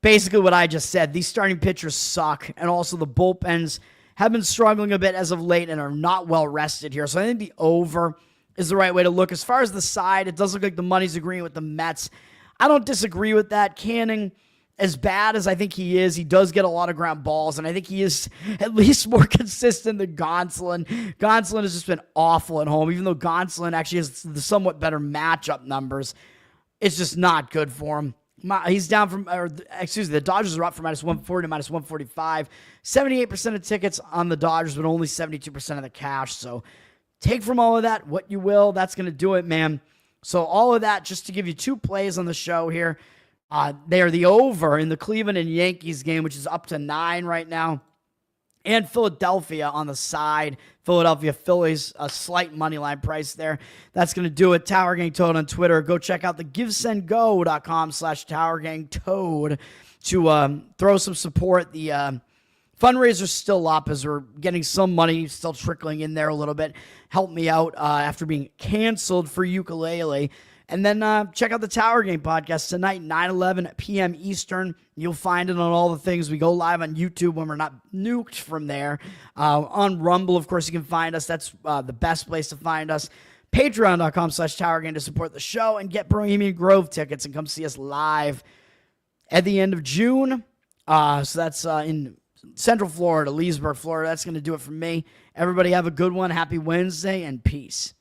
basically what I just said. These starting pitchers suck, and also the bullpens have been struggling a bit as of late and are not well rested here. So I think the over is the right way to look. As far as the side, it does look like the money's agreeing with the Mets. I don't disagree with that. Canning, as bad as I think he is, he does get a lot of ground balls, and I think he is at least more consistent than Gonsolin. Gonsolin has just been awful at home, even though Gonsolin actually has the somewhat better matchup numbers. It's just not good for him. He's down from, the Dodgers are up from -140 to -145. 78% of tickets on the Dodgers, but only 72% of the cash. So take from all of that what you will. That's going to do it, man. So all of that just to give you 2 plays on the show here. They are the over in the Cleveland and Yankees game, which is up to 9 right now. And Philadelphia on the side. Philadelphia Phillies, a slight money line price there. That's going to do it. Tower Gang Toad on Twitter. Go check out the givesendgo.com/TowerGangToad to throw some support. The fundraiser's still up as we're getting some money still trickling in there a little bit. Help me out after being canceled for ukulele. And then check out the Tower Game podcast tonight, 9:11 p.m. Eastern. You'll find it on all the things. We go live on YouTube when we're not nuked from there. On Rumble, of course, you can find us. That's the best place to find us. Patreon.com/Tower Game to support the show and get Bohemian Grove tickets and come see us live at the end of June. So that's in Central Florida, Leesburg, Florida. That's going to do it for me. Everybody have a good one. Happy Wednesday and peace.